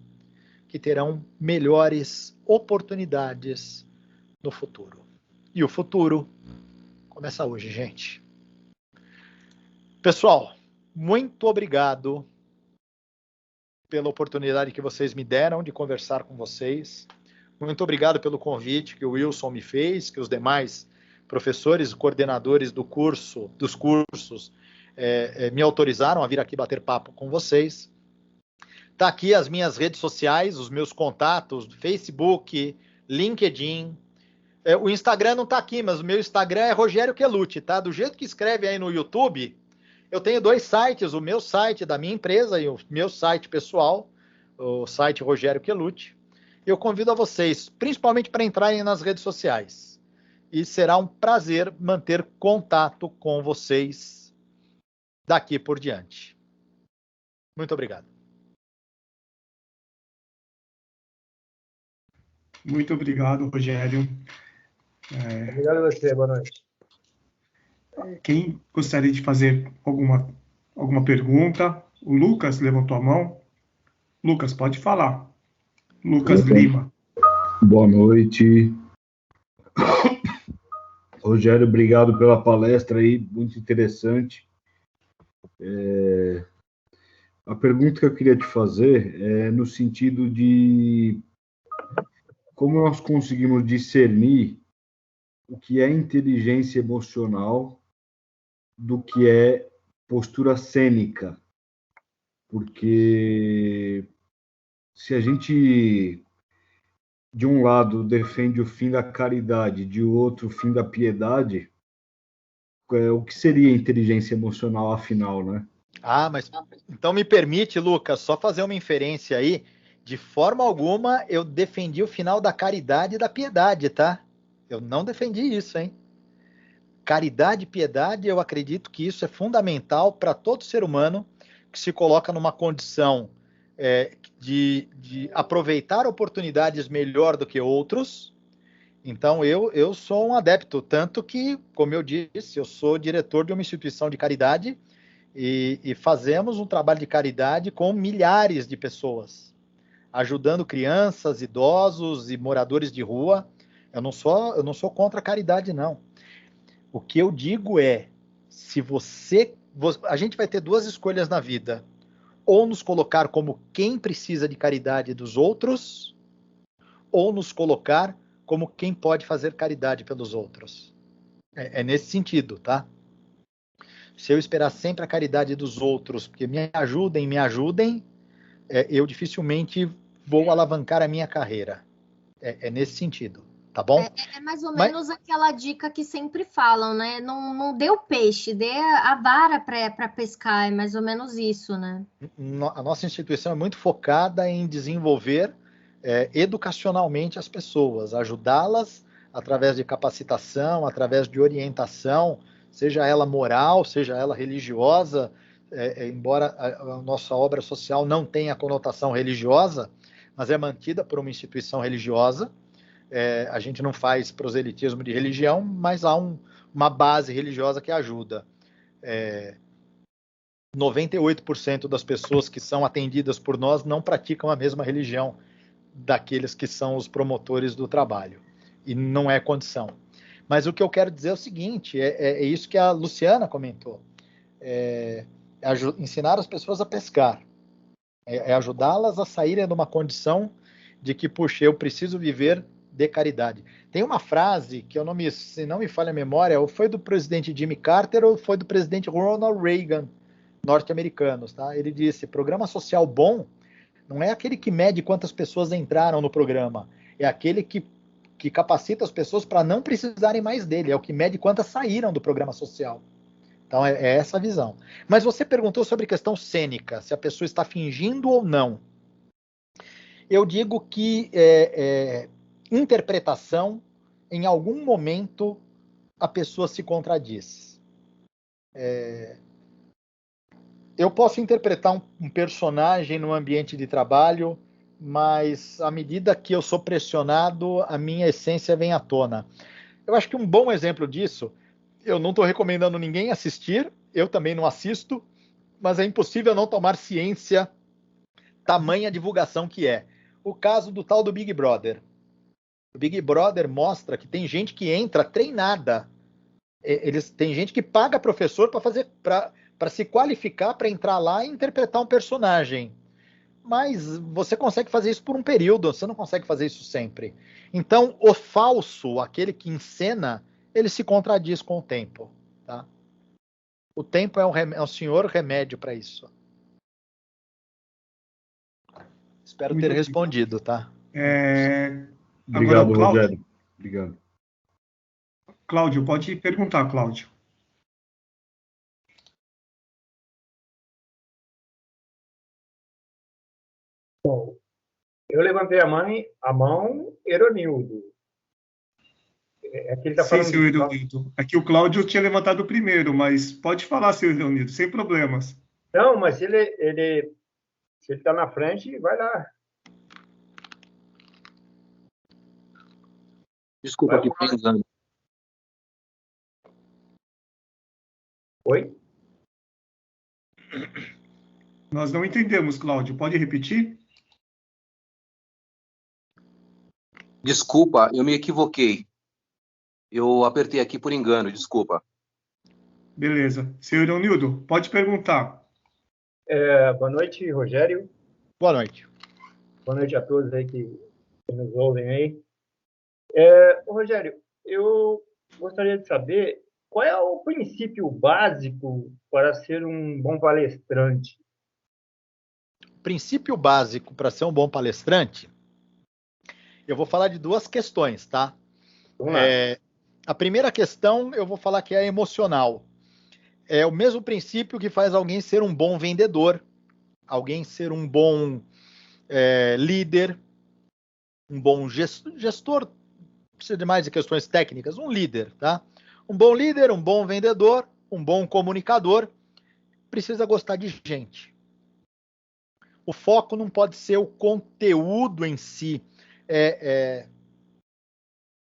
que terão melhores oportunidades no futuro. E o futuro começa hoje, gente. Pessoal, muito obrigado pela oportunidade que vocês me deram de conversar com vocês. Muito obrigado pelo convite que o Wilson me fez, que os demais professores e coordenadores dos cursos me autorizaram a vir aqui bater papo com vocês. Tá aqui as minhas redes sociais, os meus contatos, Facebook, LinkedIn. O Instagram não tá aqui, mas o meu Instagram é Rogério Quelucci, tá? Do jeito que escreve aí no YouTube, eu tenho 2 sites, o meu site da minha empresa e o meu site pessoal, o site Rogério Quelucci. Eu convido a vocês, principalmente para entrarem nas redes sociais. E será um prazer manter contato com vocês daqui por diante. Muito obrigado. Muito obrigado, Rogério. Obrigado a você, boa noite. Quem gostaria de fazer alguma pergunta? O Lucas levantou a mão. Lucas, pode falar. Lucas Lima. Boa noite. Rogério, obrigado pela palestra aí, muito interessante. A pergunta que eu queria te fazer é no sentido de como nós conseguimos discernir o que é inteligência emocional do que é postura cênica. Porque se a gente, de um lado, defende o fim da caridade, de outro, o fim da piedade, o que seria inteligência emocional, afinal, né? Mas então me permite, Lucas, só fazer uma inferência aí. De forma alguma, eu defendi o final da caridade e da piedade, tá? Eu não defendi isso, hein? Caridade e piedade, eu acredito que isso é fundamental para todo ser humano que se coloca numa condição de aproveitar oportunidades melhor do que outros. Então, eu sou um adepto, tanto que, como eu disse, eu sou diretor de uma instituição de caridade e fazemos um trabalho de caridade com milhares de pessoas, ajudando crianças, idosos e moradores de rua. Eu não sou contra a caridade, não. O que eu digo é, a gente vai ter 2 escolhas na vida. Ou nos colocar como quem precisa de caridade dos outros, ou nos colocar como quem pode fazer caridade pelos outros. É nesse sentido, tá? Se eu esperar sempre a caridade dos outros, porque me ajudem, eu dificilmente vou alavancar a minha carreira. É nesse sentido, tá bom? É mais ou menos aquela dica que sempre falam, né? Não dê o peixe, dê a vara para pescar, é mais ou menos isso, né? A nossa instituição é muito focada em desenvolver educacionalmente as pessoas, ajudá-las através de capacitação, através de orientação, seja ela moral, seja ela religiosa, embora a nossa obra social não tenha conotação religiosa, mas é mantida por uma instituição religiosa. A gente não faz proselitismo de religião, mas há uma base religiosa que ajuda. 98% das pessoas que são atendidas por nós não praticam a mesma religião daqueles que são os promotores do trabalho. E não é condição. Mas o que eu quero dizer é o seguinte, é isso que a Luciana comentou. Ensinar as pessoas a pescar. Ajudá-las a saírem de uma condição de que, puxa, eu preciso viver de caridade. Tem uma frase que se não me falha a memória, ou foi do presidente Jimmy Carter ou foi do presidente Ronald Reagan, norte-americanos, tá? Ele disse, programa social bom não é aquele que mede quantas pessoas entraram no programa, é aquele que capacita as pessoas para não precisarem mais dele, é o que mede quantas saíram do programa social. Então, é essa a visão. Mas você perguntou sobre questão cênica, se a pessoa está fingindo ou não. Eu digo que interpretação, em algum momento, a pessoa se contradiz. Eu posso interpretar um personagem no ambiente de trabalho, mas à medida que eu sou pressionado, a minha essência vem à tona. Eu acho que um bom exemplo disso, eu não estou recomendando ninguém assistir, eu também não assisto, mas é impossível não tomar ciência tamanha divulgação que é. O caso do tal do Big Brother. O Big Brother mostra que tem gente que entra treinada. Tem gente que paga professor para se qualificar para entrar lá e interpretar um personagem. mas você consegue fazer isso por um período, você não consegue fazer isso sempre. Então, o falso, aquele que encena, ele se contradiz com o tempo. Tá? O tempo é o senhor remédio para isso. Espero ter respondido, tá? Obrigado, Rogério. Obrigado. Cláudio, pode perguntar, Cláudio. Bom, eu levantei a mão, Eronildo. Ele tá falando seu Eronildo. Aqui o Cláudio tinha levantado o primeiro, mas pode falar, seu Eronildo, sem problemas. Não, mas se ele está na frente, vai lá. Desculpa, aqui pensando. Oi? Nós não entendemos, Cláudio. Pode repetir? Desculpa, eu me equivoquei. Eu apertei aqui por engano, desculpa. Beleza. Senhor Eronildo, pode perguntar. Boa noite, Rogério. Boa noite. Boa noite a todos aí que nos ouvem aí. Rogério, eu gostaria de saber qual é o princípio básico para ser um bom palestrante. O princípio básico para ser um bom palestrante, eu vou falar de duas questões, tá? A primeira questão, eu vou falar que é emocional. É o mesmo princípio que faz alguém ser um bom vendedor, alguém ser um bom líder, um bom gestor, precisa de mais de questões técnicas, um líder, tá? Um bom líder, um bom vendedor, um bom comunicador, precisa gostar de gente. O foco não pode ser o conteúdo em si.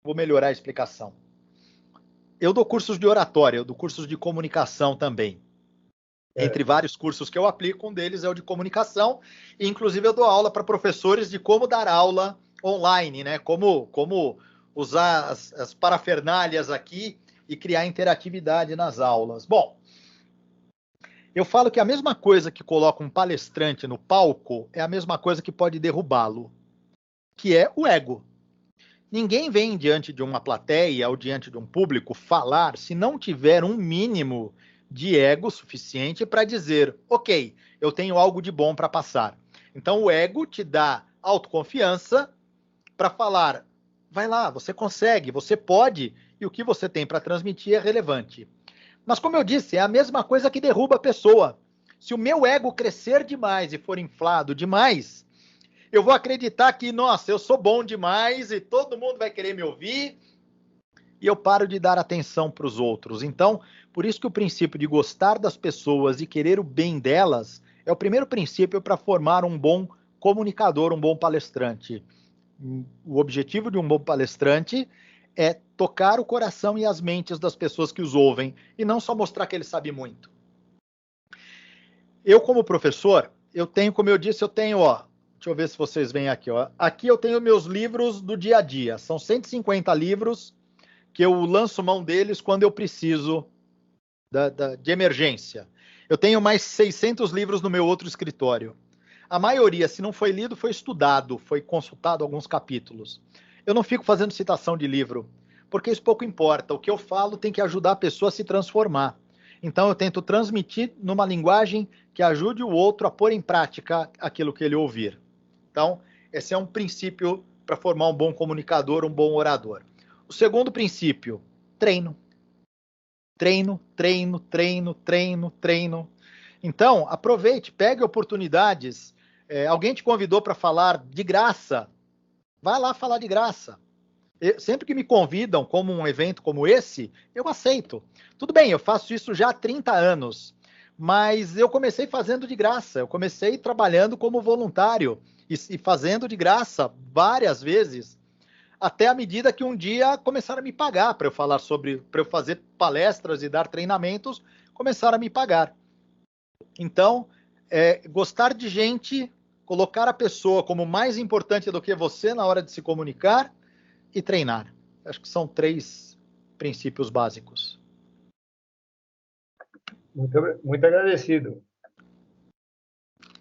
Vou melhorar a explicação. Eu dou cursos de oratória, eu dou cursos de comunicação também. Entre vários cursos que eu aplico, um deles é o de comunicação. E, inclusive, eu dou aula para professores de como dar aula online, né? Como usar as parafernálias aqui e criar interatividade nas aulas. Bom, eu falo que a mesma coisa que coloca um palestrante no palco é a mesma coisa que pode derrubá-lo, que é o ego. Ninguém vem diante de uma plateia ou diante de um público falar se não tiver um mínimo de ego suficiente para dizer, ok, eu tenho algo de bom para passar. Então o ego te dá autoconfiança para falar, vai lá, você consegue, você pode, e o que você tem para transmitir é relevante. Mas como eu disse, é a mesma coisa que derruba a pessoa. Se o meu ego crescer demais e for inflado demais, eu vou acreditar que, nossa, eu sou bom demais e todo mundo vai querer me ouvir e eu paro de dar atenção para os outros. Então, por isso que o princípio de gostar das pessoas e querer o bem delas é o primeiro princípio para formar um bom comunicador, um bom palestrante. O objetivo de um bom palestrante é tocar o coração e as mentes das pessoas que os ouvem e não só mostrar que ele sabe muito. Eu, como professor, como eu disse, deixa eu ver se vocês veem aqui, ó. Aqui eu tenho meus livros do dia a dia. São 150 livros que eu lanço mão deles quando eu preciso de emergência. Eu tenho mais 600 livros no meu outro escritório. A maioria, se não foi lido, foi estudado, foi consultado alguns capítulos. Eu não fico fazendo citação de livro, porque isso pouco importa. O que eu falo tem que ajudar a pessoa a se transformar. Então eu tento transmitir numa linguagem que ajude o outro a pôr em prática aquilo que ele ouvir. Então, esse é um princípio para formar um bom comunicador, um bom orador. O segundo princípio, treino. Treino, treino, treino, treino, treino. Então, aproveite, pegue oportunidades. Alguém te convidou para falar de graça, vai lá falar de graça. Sempre que me convidam como um evento como esse, eu aceito. Tudo bem, eu faço isso já há 30 anos, mas eu comecei fazendo de graça. Eu comecei trabalhando como voluntário e fazendo de graça várias vezes, até a medida que um dia começaram a me pagar para eu fazer palestras e dar treinamentos, começaram a me pagar. Então, gostar de gente, colocar a pessoa como mais importante do que você na hora de se comunicar e treinar. Acho que são 3 princípios básicos. Muito agradecido.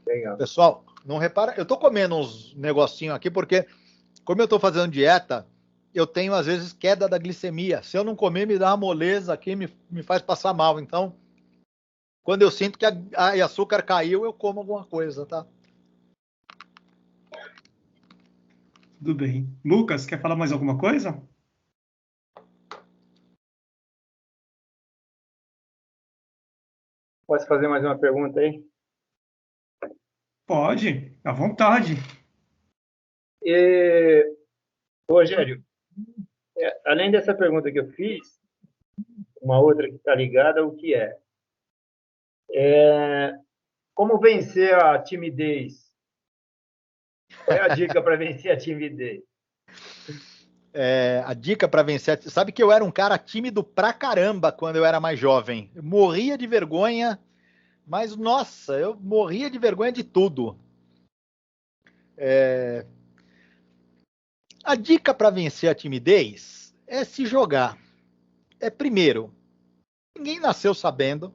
Legal. Pessoal, Não repara? Eu tô comendo uns negocinhos aqui porque, como eu tô fazendo dieta, eu tenho, às vezes, queda da glicemia. Se eu não comer, me dá uma moleza aqui, me faz passar mal. Então, quando eu sinto que a açúcar caiu, eu como alguma coisa, tá? Tudo bem. Lucas, quer falar mais alguma coisa? Posso fazer mais uma pergunta aí? Pode, à vontade. Rogério, além dessa pergunta que eu fiz, uma outra que está ligada ao que como vencer a timidez? Qual é a dica para vencer a timidez? A dica para vencer... Sabe que eu era um cara tímido pra caramba quando eu era mais jovem. Eu morria de vergonha, mas, nossa, eu morria de vergonha de tudo. A dica para vencer a timidez é se jogar. Primeiro, ninguém nasceu sabendo.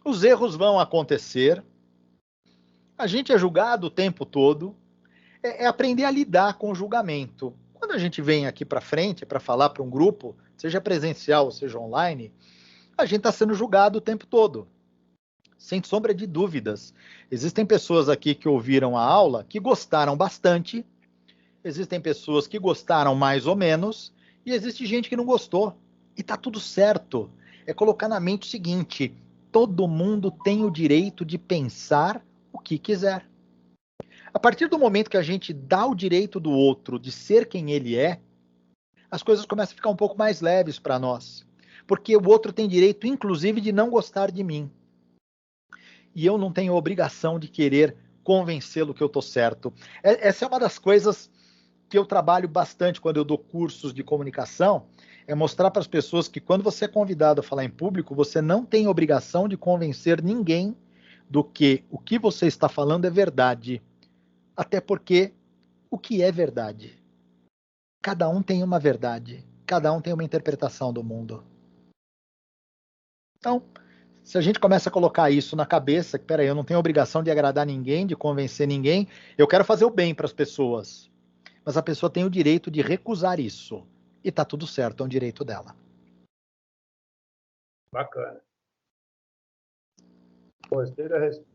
Os erros vão acontecer. A gente é julgado o tempo todo. É aprender a lidar com o julgamento. Quando a gente vem aqui para frente para falar para um grupo, seja presencial ou seja online, a gente está sendo julgado o tempo todo. Sem sombra de dúvidas. Existem pessoas aqui que ouviram a aula que gostaram bastante. Existem pessoas que gostaram mais ou menos. E existe gente que não gostou. E tá tudo certo. É colocar na mente o seguinte: todo mundo tem o direito de pensar o que quiser. A partir do momento que a gente dá o direito do outro de ser quem ele é, as coisas começam a ficar um pouco mais leves para nós. Porque o outro tem direito, inclusive, de não gostar de mim. E eu não tenho obrigação de querer convencê-lo que eu estou certo. Essa é uma das coisas que eu trabalho bastante quando eu dou cursos de comunicação, é mostrar para as pessoas que quando você é convidado a falar em público, você não tem obrigação de convencer ninguém do que o que você está falando é verdade. Até porque o que é verdade? Cada um tem uma verdade. Cada um tem uma interpretação do mundo. Então, se a gente começa a colocar isso na cabeça, que peraí, eu não tenho obrigação de agradar ninguém, de convencer ninguém, eu quero fazer o bem para as pessoas. Mas a pessoa tem o direito de recusar isso. E tá tudo certo, é um direito dela. Bacana. Gostei da resposta.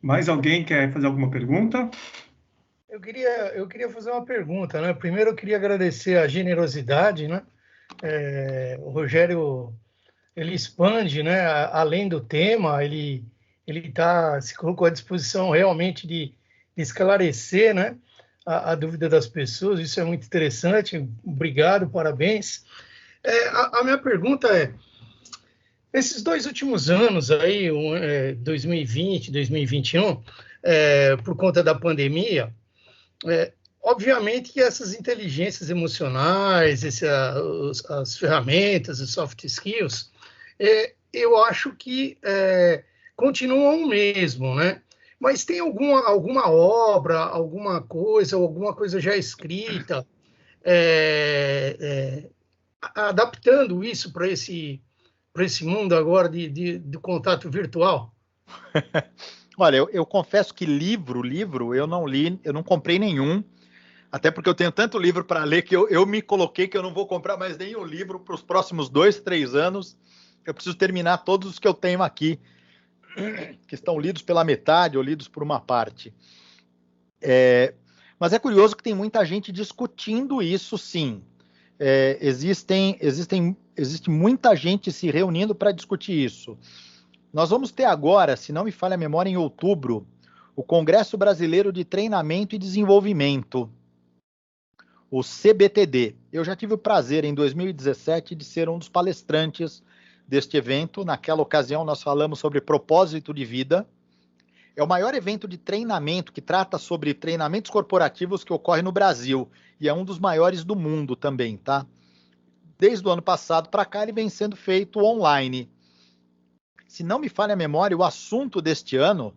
Mais alguém quer fazer alguma pergunta? Eu queria fazer uma pergunta, né? Primeiro eu queria agradecer a generosidade, né? O Rogério, ele expande, né? Além do tema, ele se colocou à disposição realmente de esclarecer, né? A dúvida das pessoas. Isso é muito interessante. Obrigado, parabéns. A minha pergunta é: esses 2 últimos anos aí, 2020, 2021, por conta da pandemia, obviamente que essas inteligências emocionais, as ferramentas, os soft skills, eu acho que continuam o mesmo, né? Mas tem alguma obra, alguma coisa já escrita, adaptando isso para esse mundo agora de contato virtual? Olha, eu confesso que livro eu não li, eu não comprei nenhum, até porque eu tenho tanto livro para ler que eu me coloquei que eu não vou comprar mais nenhum livro para os próximos 2, 3 anos. Eu preciso terminar todos os que eu tenho aqui, que estão lidos pela metade ou lidos por uma parte. Mas é curioso que tem muita gente discutindo isso, sim. Existe muita gente se reunindo para discutir isso. Nós vamos ter agora, se não me falha a memória, em outubro, o Congresso Brasileiro de Treinamento e Desenvolvimento, o CBTD. Eu já tive o prazer, em 2017, de ser um dos palestrantes deste evento. Naquela ocasião, nós falamos sobre propósito de vida. É o maior evento de treinamento que trata sobre treinamentos corporativos que ocorre no Brasil. E é um dos maiores do mundo também, tá? Desde o ano passado para cá, ele vem sendo feito online. Se não me falha a memória, o assunto deste ano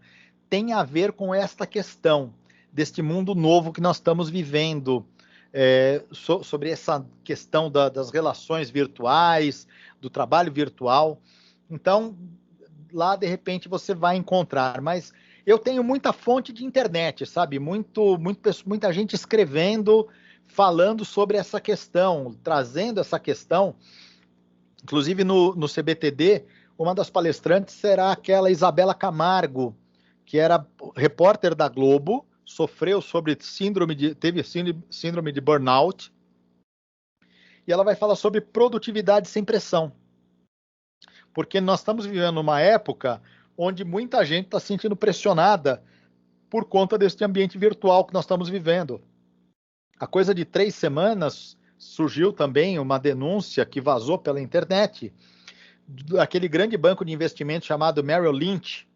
tem a ver com esta questão deste mundo novo que nós estamos vivendo, sobre essa questão das relações virtuais, do trabalho virtual. Então, lá de repente você vai encontrar, mas eu tenho muita fonte de internet, sabe? Muita gente escrevendo, falando sobre essa questão, trazendo essa questão. Inclusive no CBTD, uma das palestrantes será aquela Isabela Camargo, que era repórter da Globo, teve síndrome de burnout, e ela vai falar sobre produtividade sem pressão. Porque nós estamos vivendo uma época onde muita gente está se sentindo pressionada por conta desse ambiente virtual que nós estamos vivendo. A coisa de 3 semanas surgiu também uma denúncia que vazou pela internet daquele grande banco de investimento chamado Merrill Lynch,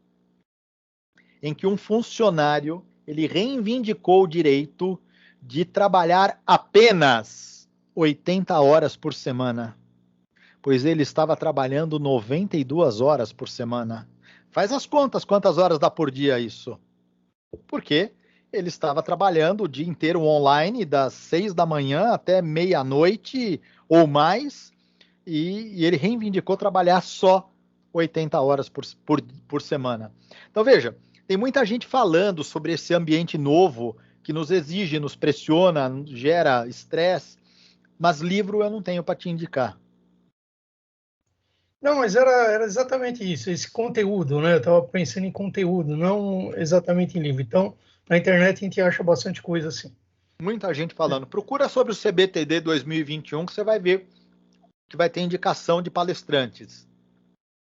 em que um funcionário ele reivindicou o direito de trabalhar apenas 80 horas por semana, pois ele estava trabalhando 92 horas por semana. Faz as contas, quantas horas dá por dia isso? Porque ele estava trabalhando o dia inteiro online, das 6 da manhã até meia-noite ou mais, e ele reivindicou trabalhar só 80 horas por semana. Então, veja, tem muita gente falando sobre esse ambiente novo que nos exige, nos pressiona, gera estresse, mas livro eu não tenho para te indicar. Não, mas era exatamente isso, esse conteúdo, né? Eu estava pensando em conteúdo, não exatamente em livro. Então, na internet a gente acha bastante coisa assim. Muita gente falando. Procura sobre o CBTD 2021 que você vai ver que vai ter indicação de palestrantes.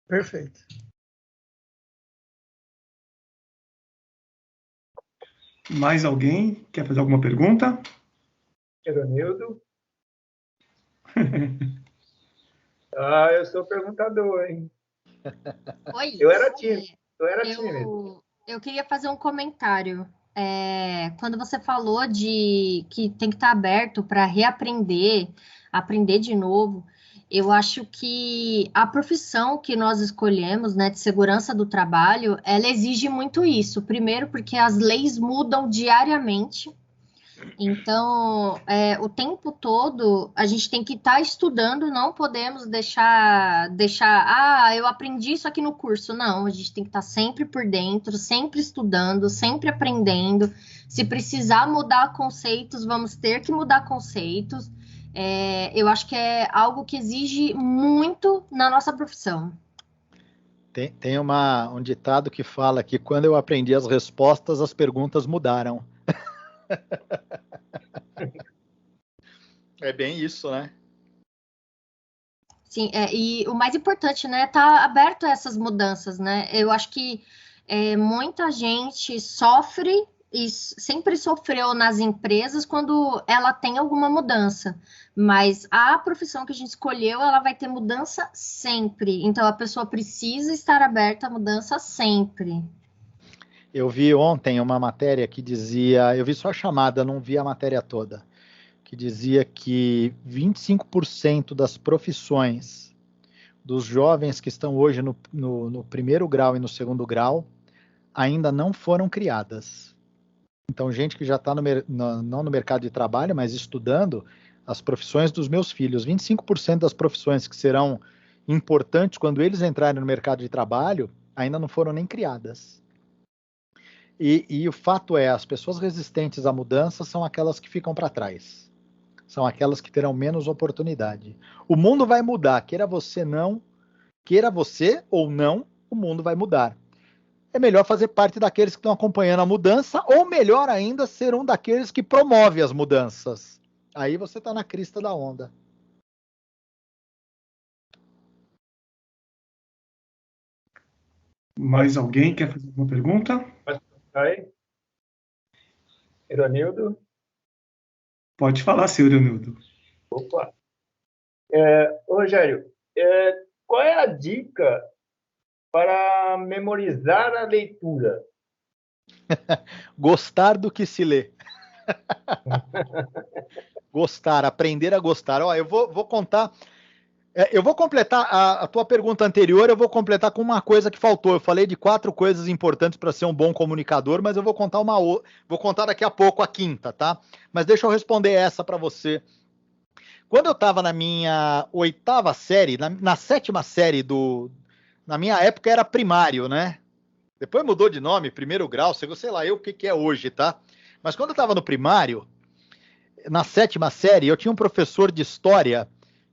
Perfeito. Mais alguém quer fazer alguma pergunta? Eronildo? Eu sou perguntador, hein? Oi. Eu era tímido. Eu queria fazer um comentário. Quando você falou que tem que estar aberto para reaprender, aprender de novo, eu acho que a profissão que nós escolhemos, né, de segurança do trabalho, ela exige muito isso. Primeiro, porque as leis mudam diariamente. Então, o tempo todo, a gente tem que estar estudando, não podemos deixar, eu aprendi isso aqui no curso. Não, a gente tem que estar sempre por dentro, sempre estudando, sempre aprendendo. Se precisar mudar conceitos, vamos ter que mudar conceitos. Eu acho que é algo que exige muito na nossa profissão. Tem um ditado que fala que quando eu aprendi as respostas, as perguntas mudaram. É bem isso, né? Sim, e o mais importante, né, tá aberto a essas mudanças, né? Eu acho que muita gente sofre e sempre sofreu nas empresas quando ela tem alguma mudança, mas a profissão que a gente escolheu, ela vai ter mudança sempre, então a pessoa precisa estar aberta à mudança sempre. Eu vi ontem uma matéria que dizia, eu vi só a chamada, não vi a matéria toda, que dizia que 25% das profissões dos jovens que estão hoje no primeiro grau e no segundo grau ainda não foram criadas. Então, gente que já está não no mercado de trabalho, mas estudando as profissões dos meus filhos, 25% das profissões que serão importantes quando eles entrarem no mercado de trabalho ainda não foram nem criadas. E o fato é, as pessoas resistentes à mudança são aquelas que ficam para trás. São aquelas que terão menos oportunidade. O mundo vai mudar, queira você ou não, o mundo vai mudar. É melhor fazer parte daqueles que estão acompanhando a mudança, ou melhor ainda, ser um daqueles que promove as mudanças. Aí você está na crista da onda. Mais alguém quer fazer alguma pergunta? Aí. Eronildo? Pode falar, senhor Eronildo. Opa! Rogério, qual é a dica para memorizar a leitura? Gostar do que se lê. Gostar, aprender a gostar. Ó, eu vou contar... eu vou completar a tua pergunta anterior, eu vou completar com uma coisa que faltou. Eu falei de 4 coisas importantes para ser um bom comunicador, mas eu vou contar vou contar daqui a pouco a 5ª, tá? Mas deixa eu responder essa para você. Quando eu estava na minha 8ª série, na 7ª série Na minha época era primário, né? Depois mudou de nome, primeiro grau, sei lá eu o que é hoje, tá? Mas quando eu estava no primário, na 7ª série, eu tinha um professor de história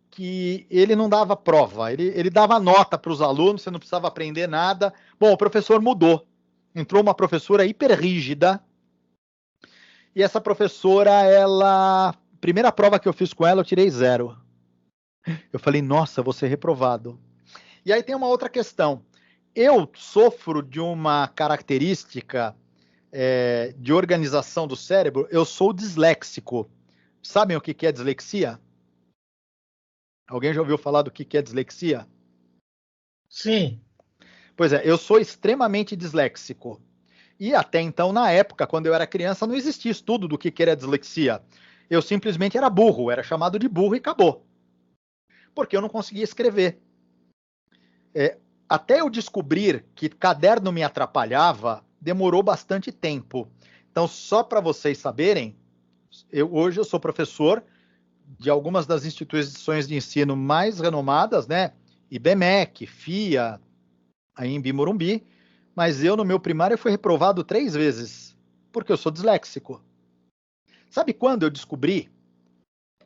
que ele não dava prova, ele dava nota para os alunos, você não precisava aprender nada. Bom, o professor mudou. Entrou uma professora hiper rígida, e essa professora, primeira prova que eu fiz com ela, eu tirei 0. Eu falei, nossa, vou ser reprovado. E aí tem uma outra questão. Eu sofro de uma característica de organização do cérebro, eu sou disléxico. Sabem o que é dislexia? Alguém já ouviu falar do que é dislexia? Sim. Pois é, eu sou extremamente disléxico. E até então, na época, quando eu era criança, não existia estudo do que era dislexia. Eu simplesmente era burro, era chamado de burro e acabou. Porque eu não conseguia escrever. Até eu descobrir que caderno me atrapalhava, demorou bastante tempo. Então, só para vocês saberem, hoje eu sou professor de algumas das instituições de ensino mais renomadas, né? IBMEC, FIA, aí em Bimorumbi, mas eu no meu primário fui reprovado 3 vezes, porque eu sou disléxico. Sabe quando eu descobri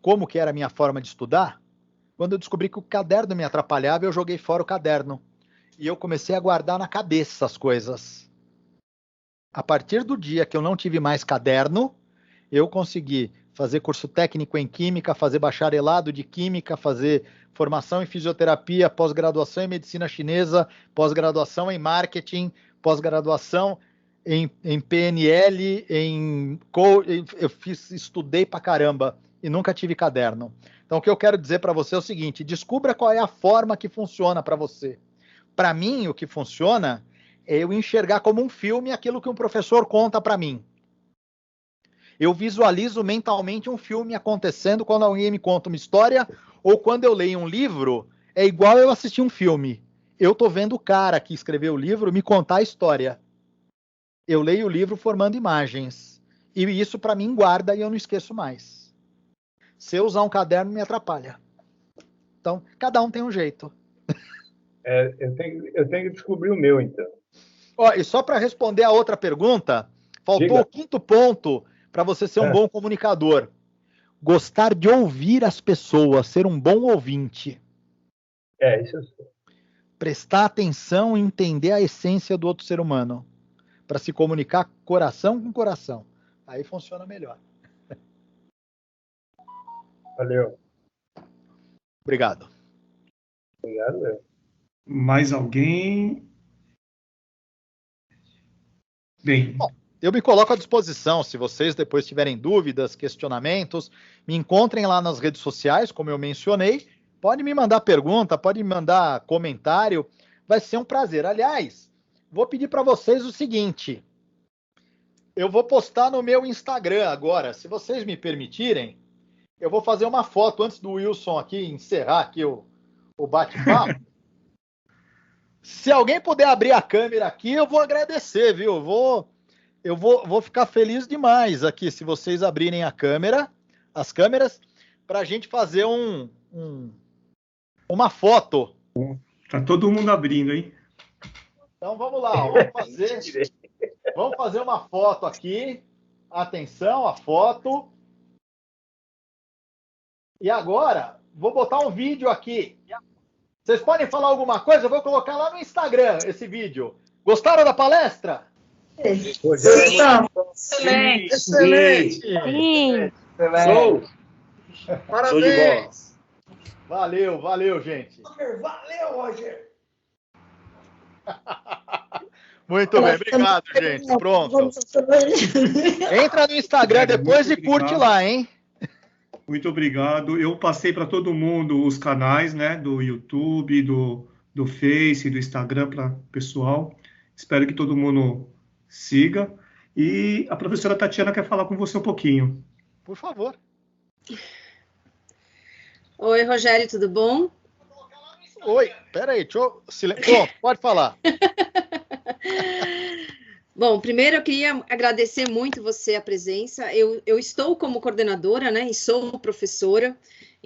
como que era a minha forma de estudar? Quando eu descobri que o caderno me atrapalhava, eu joguei fora o caderno. E eu comecei a guardar na cabeça as coisas. A partir do dia que eu não tive mais caderno, eu consegui fazer curso técnico em química, fazer bacharelado de química, fazer formação em fisioterapia, pós-graduação em medicina chinesa, pós-graduação em marketing, pós-graduação em PNL, eu estudei pra caramba e nunca tive caderno. Então, o que eu quero dizer para você é o seguinte, descubra qual é a forma que funciona para você. Para mim, o que funciona é eu enxergar como um filme aquilo que um professor conta para mim. Eu visualizo mentalmente um filme acontecendo quando alguém me conta uma história, ou quando eu leio um livro, é igual eu assistir um filme. Eu estou vendo o cara que escreveu o livro me contar a história. Eu leio o livro formando imagens. E isso, para mim, guarda e eu não esqueço mais. Se eu usar um caderno, me atrapalha. Então, cada um tem um jeito. Eu tenho que descobrir o meu, então. E só para responder a outra pergunta, faltou o 5º ponto para você ser um bom comunicador. Gostar de ouvir as pessoas, ser um bom ouvinte. Isso eu sou. Prestar atenção e entender a essência do outro ser humano. Para se comunicar coração com coração. Aí funciona melhor. Valeu. Obrigado. Obrigado, Léo. Mais alguém? Bem. Bom, eu me coloco à disposição, se vocês depois tiverem dúvidas, questionamentos, me encontrem lá nas redes sociais, como eu mencionei, pode me mandar pergunta, pode me mandar comentário, vai ser um prazer. Aliás, vou pedir para vocês o seguinte, eu vou postar no meu Instagram agora, se vocês me permitirem, eu vou fazer uma foto antes do Wilson aqui, encerrar aqui o bate-papo. Se alguém puder abrir a câmera aqui, eu vou agradecer, viu? Eu vou ficar feliz demais aqui, se vocês abrirem as câmeras, para a gente fazer uma foto. Tá todo mundo abrindo, hein? Então vamos lá, vamos fazer uma foto aqui. Atenção, a foto. E agora, vou botar um vídeo aqui. Vocês podem falar alguma coisa? Eu vou colocar lá no Instagram esse vídeo. Gostaram da palestra? Excelente. Excelente. Show. Parabéns. Valeu, gente. Valeu, Roger. Muito bem, obrigado, gente. Pronto. Entra no Instagram depois e curte lá, hein? Muito obrigado. Eu passei para todo mundo os canais, né, do YouTube, do Face, do Instagram para o pessoal. Espero que todo mundo siga. E a professora Tatiana quer falar com você um pouquinho. Por favor. Oi, Rogério, tudo bom? Oi, peraí, Bom, pode falar. Bom, primeiro eu queria agradecer muito você a presença. Eu estou como coordenadora, né, e sou professora.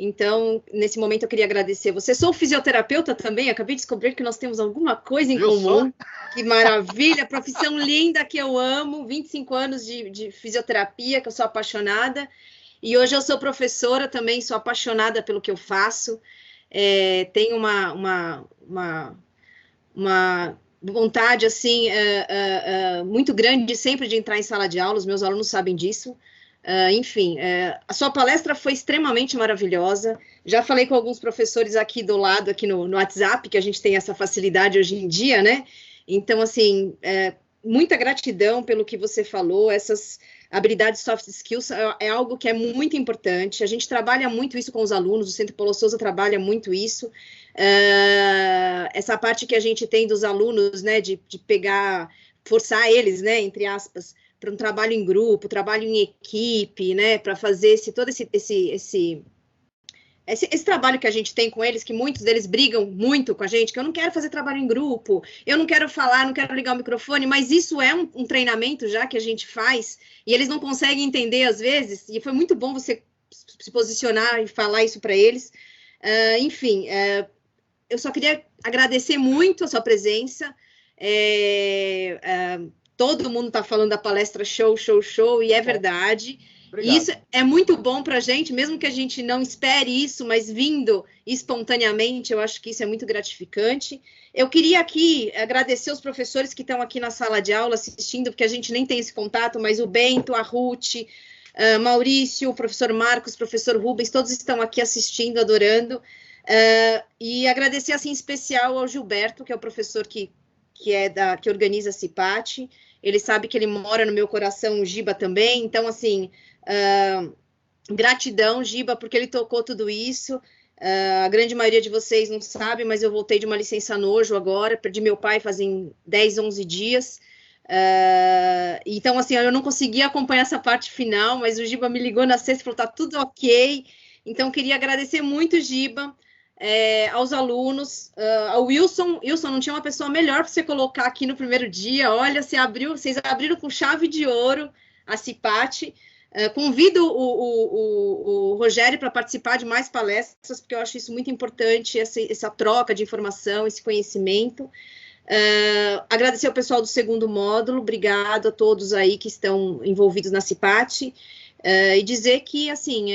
Então, nesse momento, eu queria agradecer você. Sou fisioterapeuta também, acabei de descobrir que nós temos alguma coisa em comum. Que maravilha, profissão linda que eu amo, 25 anos de fisioterapia, que eu sou apaixonada. E hoje eu sou professora também, sou apaixonada pelo que eu faço. Tenho uma vontade, assim, muito grande sempre de entrar em sala de aula, os meus alunos sabem disso. Enfim, a sua palestra foi extremamente maravilhosa. Já falei com alguns professores aqui do lado, aqui no WhatsApp, que a gente tem essa facilidade hoje em dia, né? Então, assim, muita gratidão pelo que você falou. Essas habilidades soft skills é algo que é muito importante. A gente trabalha muito isso com os alunos, o Centro Paulo Souza trabalha muito isso. Essa parte que a gente tem dos alunos, né, de pegar, forçar eles, né, entre aspas, para um trabalho em grupo, trabalho em equipe, né, para fazer todo esse trabalho que a gente tem com eles, que muitos deles brigam muito com a gente, que eu não quero fazer trabalho em grupo, eu não quero falar, não quero ligar o microfone, mas isso é um treinamento já que a gente faz, e eles não conseguem entender às vezes, e foi muito bom você se posicionar e falar isso para eles. Enfim, eu só queria agradecer muito a sua presença. Todo mundo está falando da palestra show, e é verdade. Obrigado. Isso é muito bom para a gente, mesmo que a gente não espere isso, mas vindo espontaneamente, eu acho que isso é muito gratificante. Eu queria aqui agradecer os professores que estão aqui na sala de aula assistindo, porque a gente nem tem esse contato, mas o Bento, a Ruth, Maurício, o professor Marcos, o professor Rubens, todos estão aqui assistindo, adorando. E agradecer, assim, em especial ao Gilberto, que é o professor que organiza a CIPAT. Ele sabe que ele mora no meu coração, o Giba também. Então, assim, gratidão, Giba, porque ele tocou tudo isso. A grande maioria de vocês não sabe, mas eu voltei de uma licença nojo agora, perdi meu pai fazem 10, 11 dias. Então, assim, eu não consegui acompanhar essa parte final, mas o Giba me ligou na sexta e falou, tá tudo ok. Então, queria agradecer muito, Giba. Aos alunos, ao Wilson. Wilson, não tinha uma pessoa melhor para você colocar aqui no primeiro dia. Olha, vocês abriram com chave de ouro a CIPAT. Convido o Rogério para participar de mais palestras, porque eu acho isso muito importante, essa troca de informação, esse conhecimento. Agradecer ao pessoal do segundo módulo, obrigado a todos aí que estão envolvidos na CIPAT, e dizer que, assim,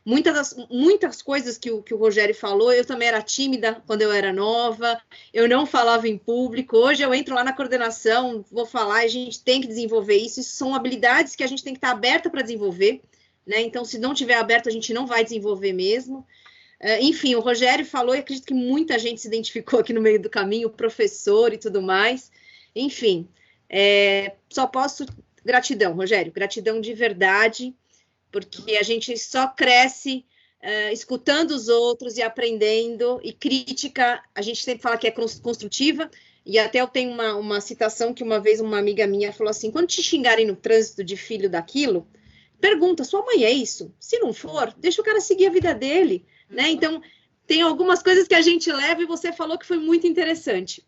muitas coisas que o Rogério falou, eu também era tímida quando eu era nova, eu não falava em público, hoje eu entro lá na coordenação, vou falar, a gente tem que desenvolver isso são habilidades que a gente tem que estar aberta para desenvolver, né? Então, se não tiver aberto, a gente não vai desenvolver mesmo. Enfim, o Rogério falou, e acredito que muita gente se identificou aqui no meio do caminho, o professor e tudo mais. Enfim, só posso... Gratidão, Rogério, gratidão de verdade, porque a gente só cresce escutando os outros e aprendendo, e crítica, a gente sempre fala que é construtiva, e até eu tenho uma citação que uma vez uma amiga minha falou assim, quando te xingarem no trânsito de filho daquilo, pergunta, sua mãe é isso? Se não for, deixa o cara seguir a vida dele, né? Então, tem algumas coisas que a gente leva, e você falou que foi muito interessante,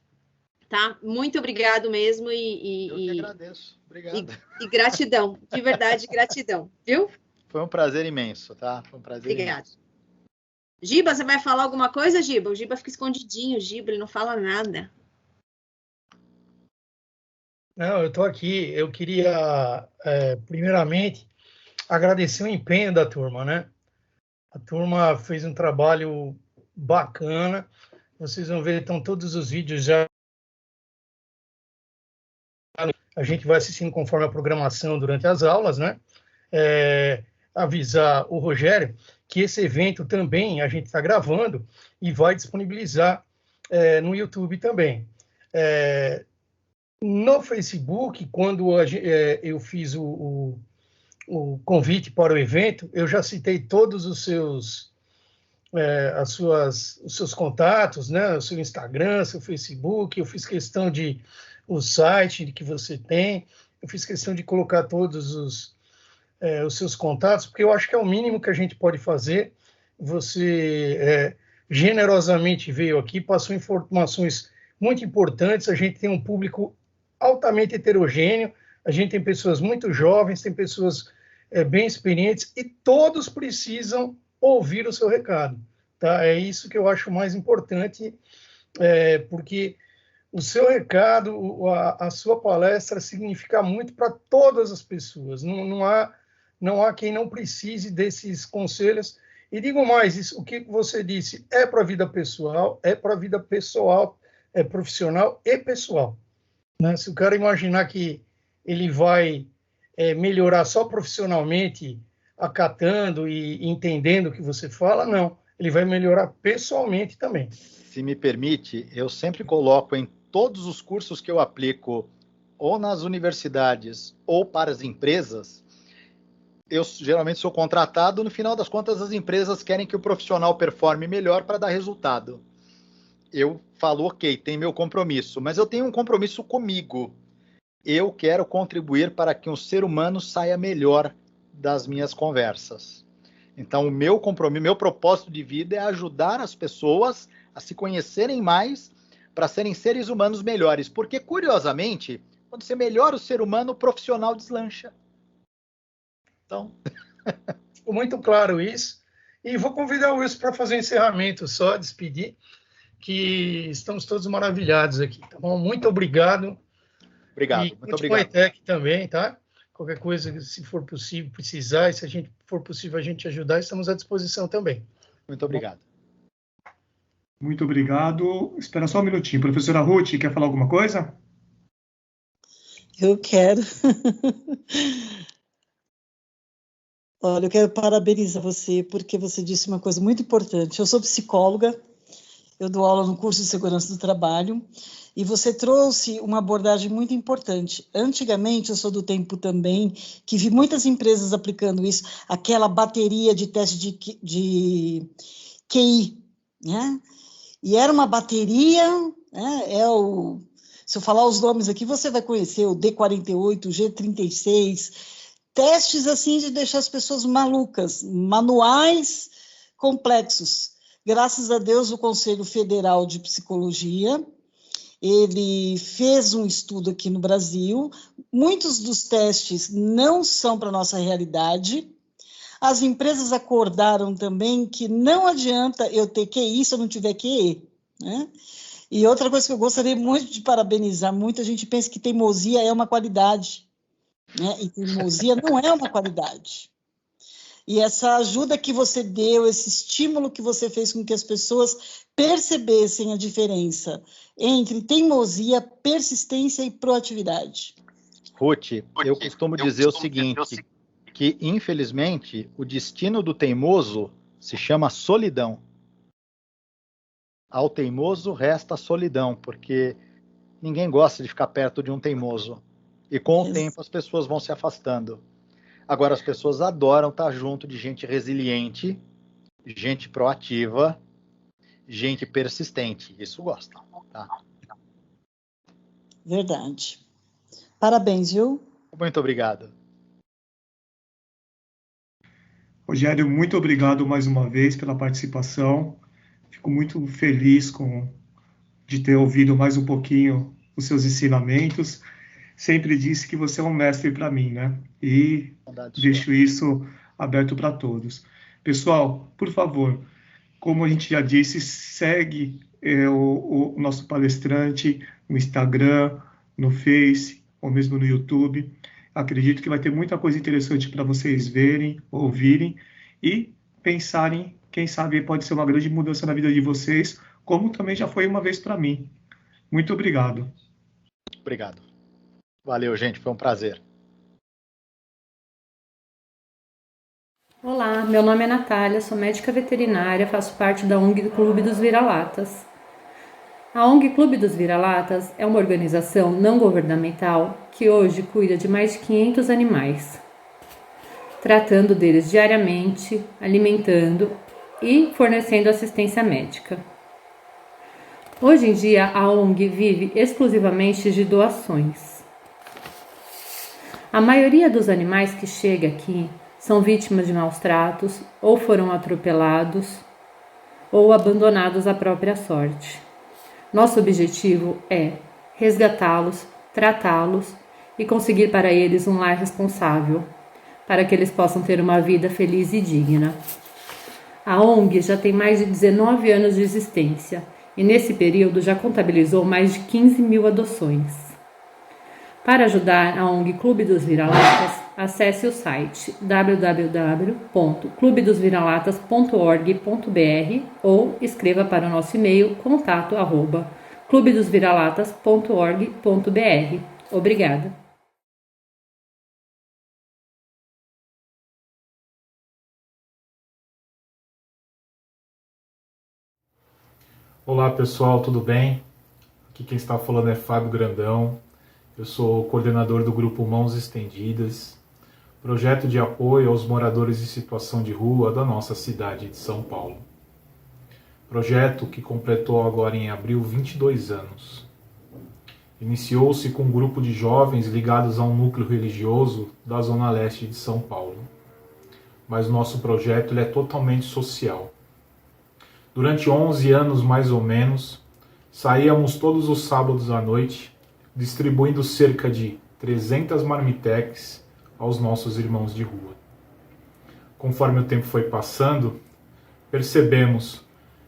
tá? Muito obrigado mesmo, eu que agradeço, obrigado. E gratidão, de verdade, gratidão, viu? Foi um prazer imenso, tá? Foi um prazer imenso. Giba, você vai falar alguma coisa, Giba? O Giba fica escondidinho, Giba, ele não fala nada. Não, eu estou aqui. Eu queria, primeiramente, agradecer o empenho da turma, né? A turma fez um trabalho bacana. Vocês vão ver, estão todos os vídeos já. A gente vai assistindo conforme a programação durante as aulas, né? Avisar o Rogério que esse evento também a gente está gravando e vai disponibilizar no YouTube também. No Facebook, quando eu fiz o convite para o evento, eu já citei todos os seus contatos, né? O seu Instagram, seu Facebook, eu fiz questão de o site que você tem, eu fiz questão de colocar todos os seus contatos, porque eu acho que é o mínimo que a gente pode fazer. Você generosamente veio aqui, passou informações muito importantes, a gente tem um público altamente heterogêneo, a gente tem pessoas muito jovens, tem pessoas bem experientes, e todos precisam ouvir o seu recado. Tá? É isso que eu acho mais importante, porque o seu recado, a sua palestra significa muito para todas as pessoas. Não há quem não precise desses conselhos. E digo mais, o que você disse é para a vida pessoal, profissional e pessoal. Né? Se o cara imaginar que ele vai melhorar só profissionalmente, acatando e entendendo o que você fala, não. Ele vai melhorar pessoalmente também. Se me permite, eu sempre coloco em todos os cursos que eu aplico, ou nas universidades, ou para as empresas, eu geralmente sou contratado, no final das contas as empresas querem que o profissional performe melhor para dar resultado. Eu falo, ok, tem meu compromisso, mas eu tenho um compromisso comigo. Eu quero contribuir para que um ser humano saia melhor das minhas conversas. Então, o meu compromisso, meu propósito de vida é ajudar as pessoas a se conhecerem mais para serem seres humanos melhores. Porque, curiosamente, quando você melhora o ser humano, o profissional deslancha. Então... Ficou muito claro isso. E vou convidar o Wilson para fazer um encerramento, só despedir, que estamos todos maravilhados aqui, tá bom? Muito obrigado. Obrigado, e muito obrigado. E com a ETEC também, tá? Qualquer coisa, se for possível, precisar, e se a gente for possível a gente ajudar, estamos à disposição também. Muito obrigado. Muito obrigado. Espera só um minutinho. Professora Ruth, quer falar alguma coisa? Eu quero. Olha, eu quero parabenizar você, porque você disse uma coisa muito importante. Eu sou psicóloga, eu dou aula no curso de segurança do trabalho, e você trouxe uma abordagem muito importante. Antigamente, eu sou do tempo também que vi muitas empresas aplicando isso, aquela bateria de teste de QI, né? E era uma bateria, né? Se eu falar os nomes aqui, você vai conhecer o D48, o G36, testes assim de deixar as pessoas malucas, manuais complexos. Graças a Deus, o Conselho Federal de Psicologia, ele fez um estudo aqui no Brasil. Muitos dos testes não são para a nossa realidade. As empresas acordaram também que não adianta eu ter QI se eu não tiver QE, né? E outra coisa que eu gostaria muito de parabenizar, muita gente pensa que teimosia é uma qualidade, né? E teimosia não é uma qualidade. E essa ajuda que você deu, esse estímulo que você fez com que as pessoas percebessem a diferença entre teimosia, persistência e proatividade. Ruth, eu costumo dizer o seguinte, que infelizmente o destino do teimoso se chama solidão. Ao teimoso resta a solidão, porque ninguém gosta de ficar perto de um teimoso. E com o tempo as pessoas vão se afastando. Agora, as pessoas adoram estar junto de gente resiliente, gente proativa, gente persistente. Isso gostam, tá? Verdade. Parabéns, viu? Muito obrigado. Rogério, muito obrigado mais uma vez pela participação. Fico muito feliz de ter ouvido mais um pouquinho os seus ensinamentos. Sempre disse que você é um mestre para mim, né? E deixo isso aberto para todos. Pessoal, por favor, como a gente já disse, segue o nosso palestrante no Instagram, no Face, ou mesmo no YouTube. Acredito que vai ter muita coisa interessante para vocês verem, ouvirem e pensarem, quem sabe pode ser uma grande mudança na vida de vocês, como também já foi uma vez para mim. Muito obrigado. Obrigado. Valeu, gente, foi um prazer. Olá, meu nome é Natália, sou médica veterinária, faço parte da ONG Clube dos Vira-Latas. A ONG Clube dos Vira-Latas é uma organização não governamental que hoje cuida de mais de 500 animais, tratando deles diariamente, alimentando e fornecendo assistência médica. Hoje em dia, a ONG vive exclusivamente de doações. A maioria dos animais que chega aqui são vítimas de maus tratos, ou foram atropelados, ou abandonados à própria sorte. Nosso objetivo é resgatá-los, tratá-los e conseguir para eles um lar responsável, para que eles possam ter uma vida feliz e digna. A ONG já tem mais de 19 anos de existência e nesse período já contabilizou mais de 15 mil adoções. Para ajudar a ONG Clube dos Vira-Latas, acesse o site www.clubedosviralatas.org.br ou escreva para o nosso e-mail contato@clubedosviralatas.org.br. Obrigada. Olá pessoal, tudo bem? Aqui quem está falando é Fábio Grandão. Eu sou coordenador do grupo Mãos Estendidas, projeto de apoio aos moradores em situação de rua da nossa cidade de São Paulo. Projeto que completou agora em abril 22 anos. Iniciou-se com um grupo de jovens ligados a um núcleo religioso da zona leste de São Paulo. Mas o nosso projeto ele é totalmente social. Durante 11 anos mais ou menos, saíamos todos os sábados à noite, distribuindo cerca de 300 marmitex aos nossos irmãos de rua. Conforme o tempo foi passando, percebemos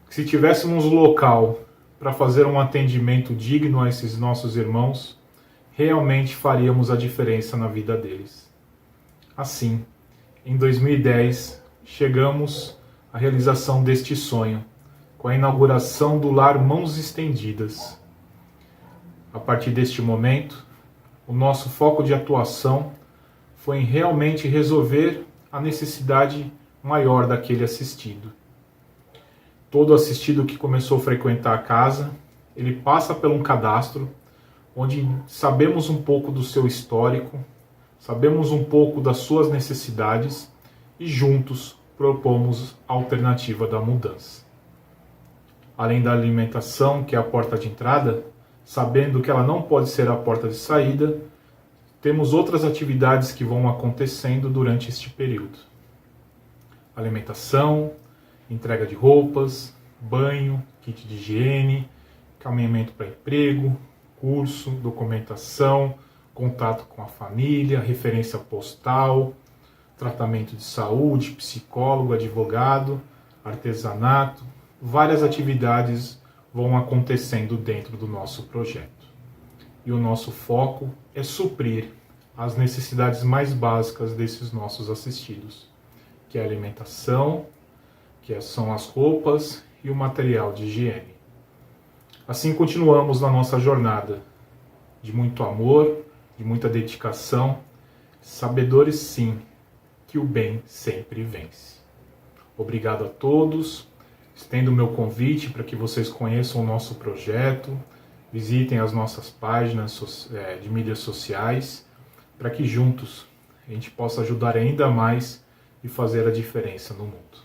que se tivéssemos local para fazer um atendimento digno a esses nossos irmãos, realmente faríamos a diferença na vida deles. Assim, em 2010, chegamos à realização deste sonho, com a inauguração do Lar Mãos Estendidas. A partir deste momento, o nosso foco de atuação foi em realmente resolver a necessidade maior daquele assistido. Todo assistido que começou a frequentar a casa, ele passa por um cadastro, onde sabemos um pouco do seu histórico, sabemos um pouco das suas necessidades e juntos propomos a alternativa da mudança. Além da alimentação, que é a porta de entrada, sabendo que ela não pode ser a porta de saída, temos outras atividades que vão acontecendo durante este período. Alimentação, entrega de roupas, banho, kit de higiene, caminhamento para emprego, curso, documentação, contato com a família, referência postal, tratamento de saúde, psicólogo, advogado, artesanato, várias atividades vão acontecendo dentro do nosso projeto. E o nosso foco é suprir as necessidades mais básicas desses nossos assistidos, que é a alimentação, que são as roupas e o material de higiene. Assim continuamos na nossa jornada de muito amor, de muita dedicação, sabedores sim que o bem sempre vence. Obrigado a todos. Estendo o meu convite para que vocês conheçam o nosso projeto, visitem as nossas páginas de mídias sociais, para que juntos a gente possa ajudar ainda mais e fazer a diferença no mundo.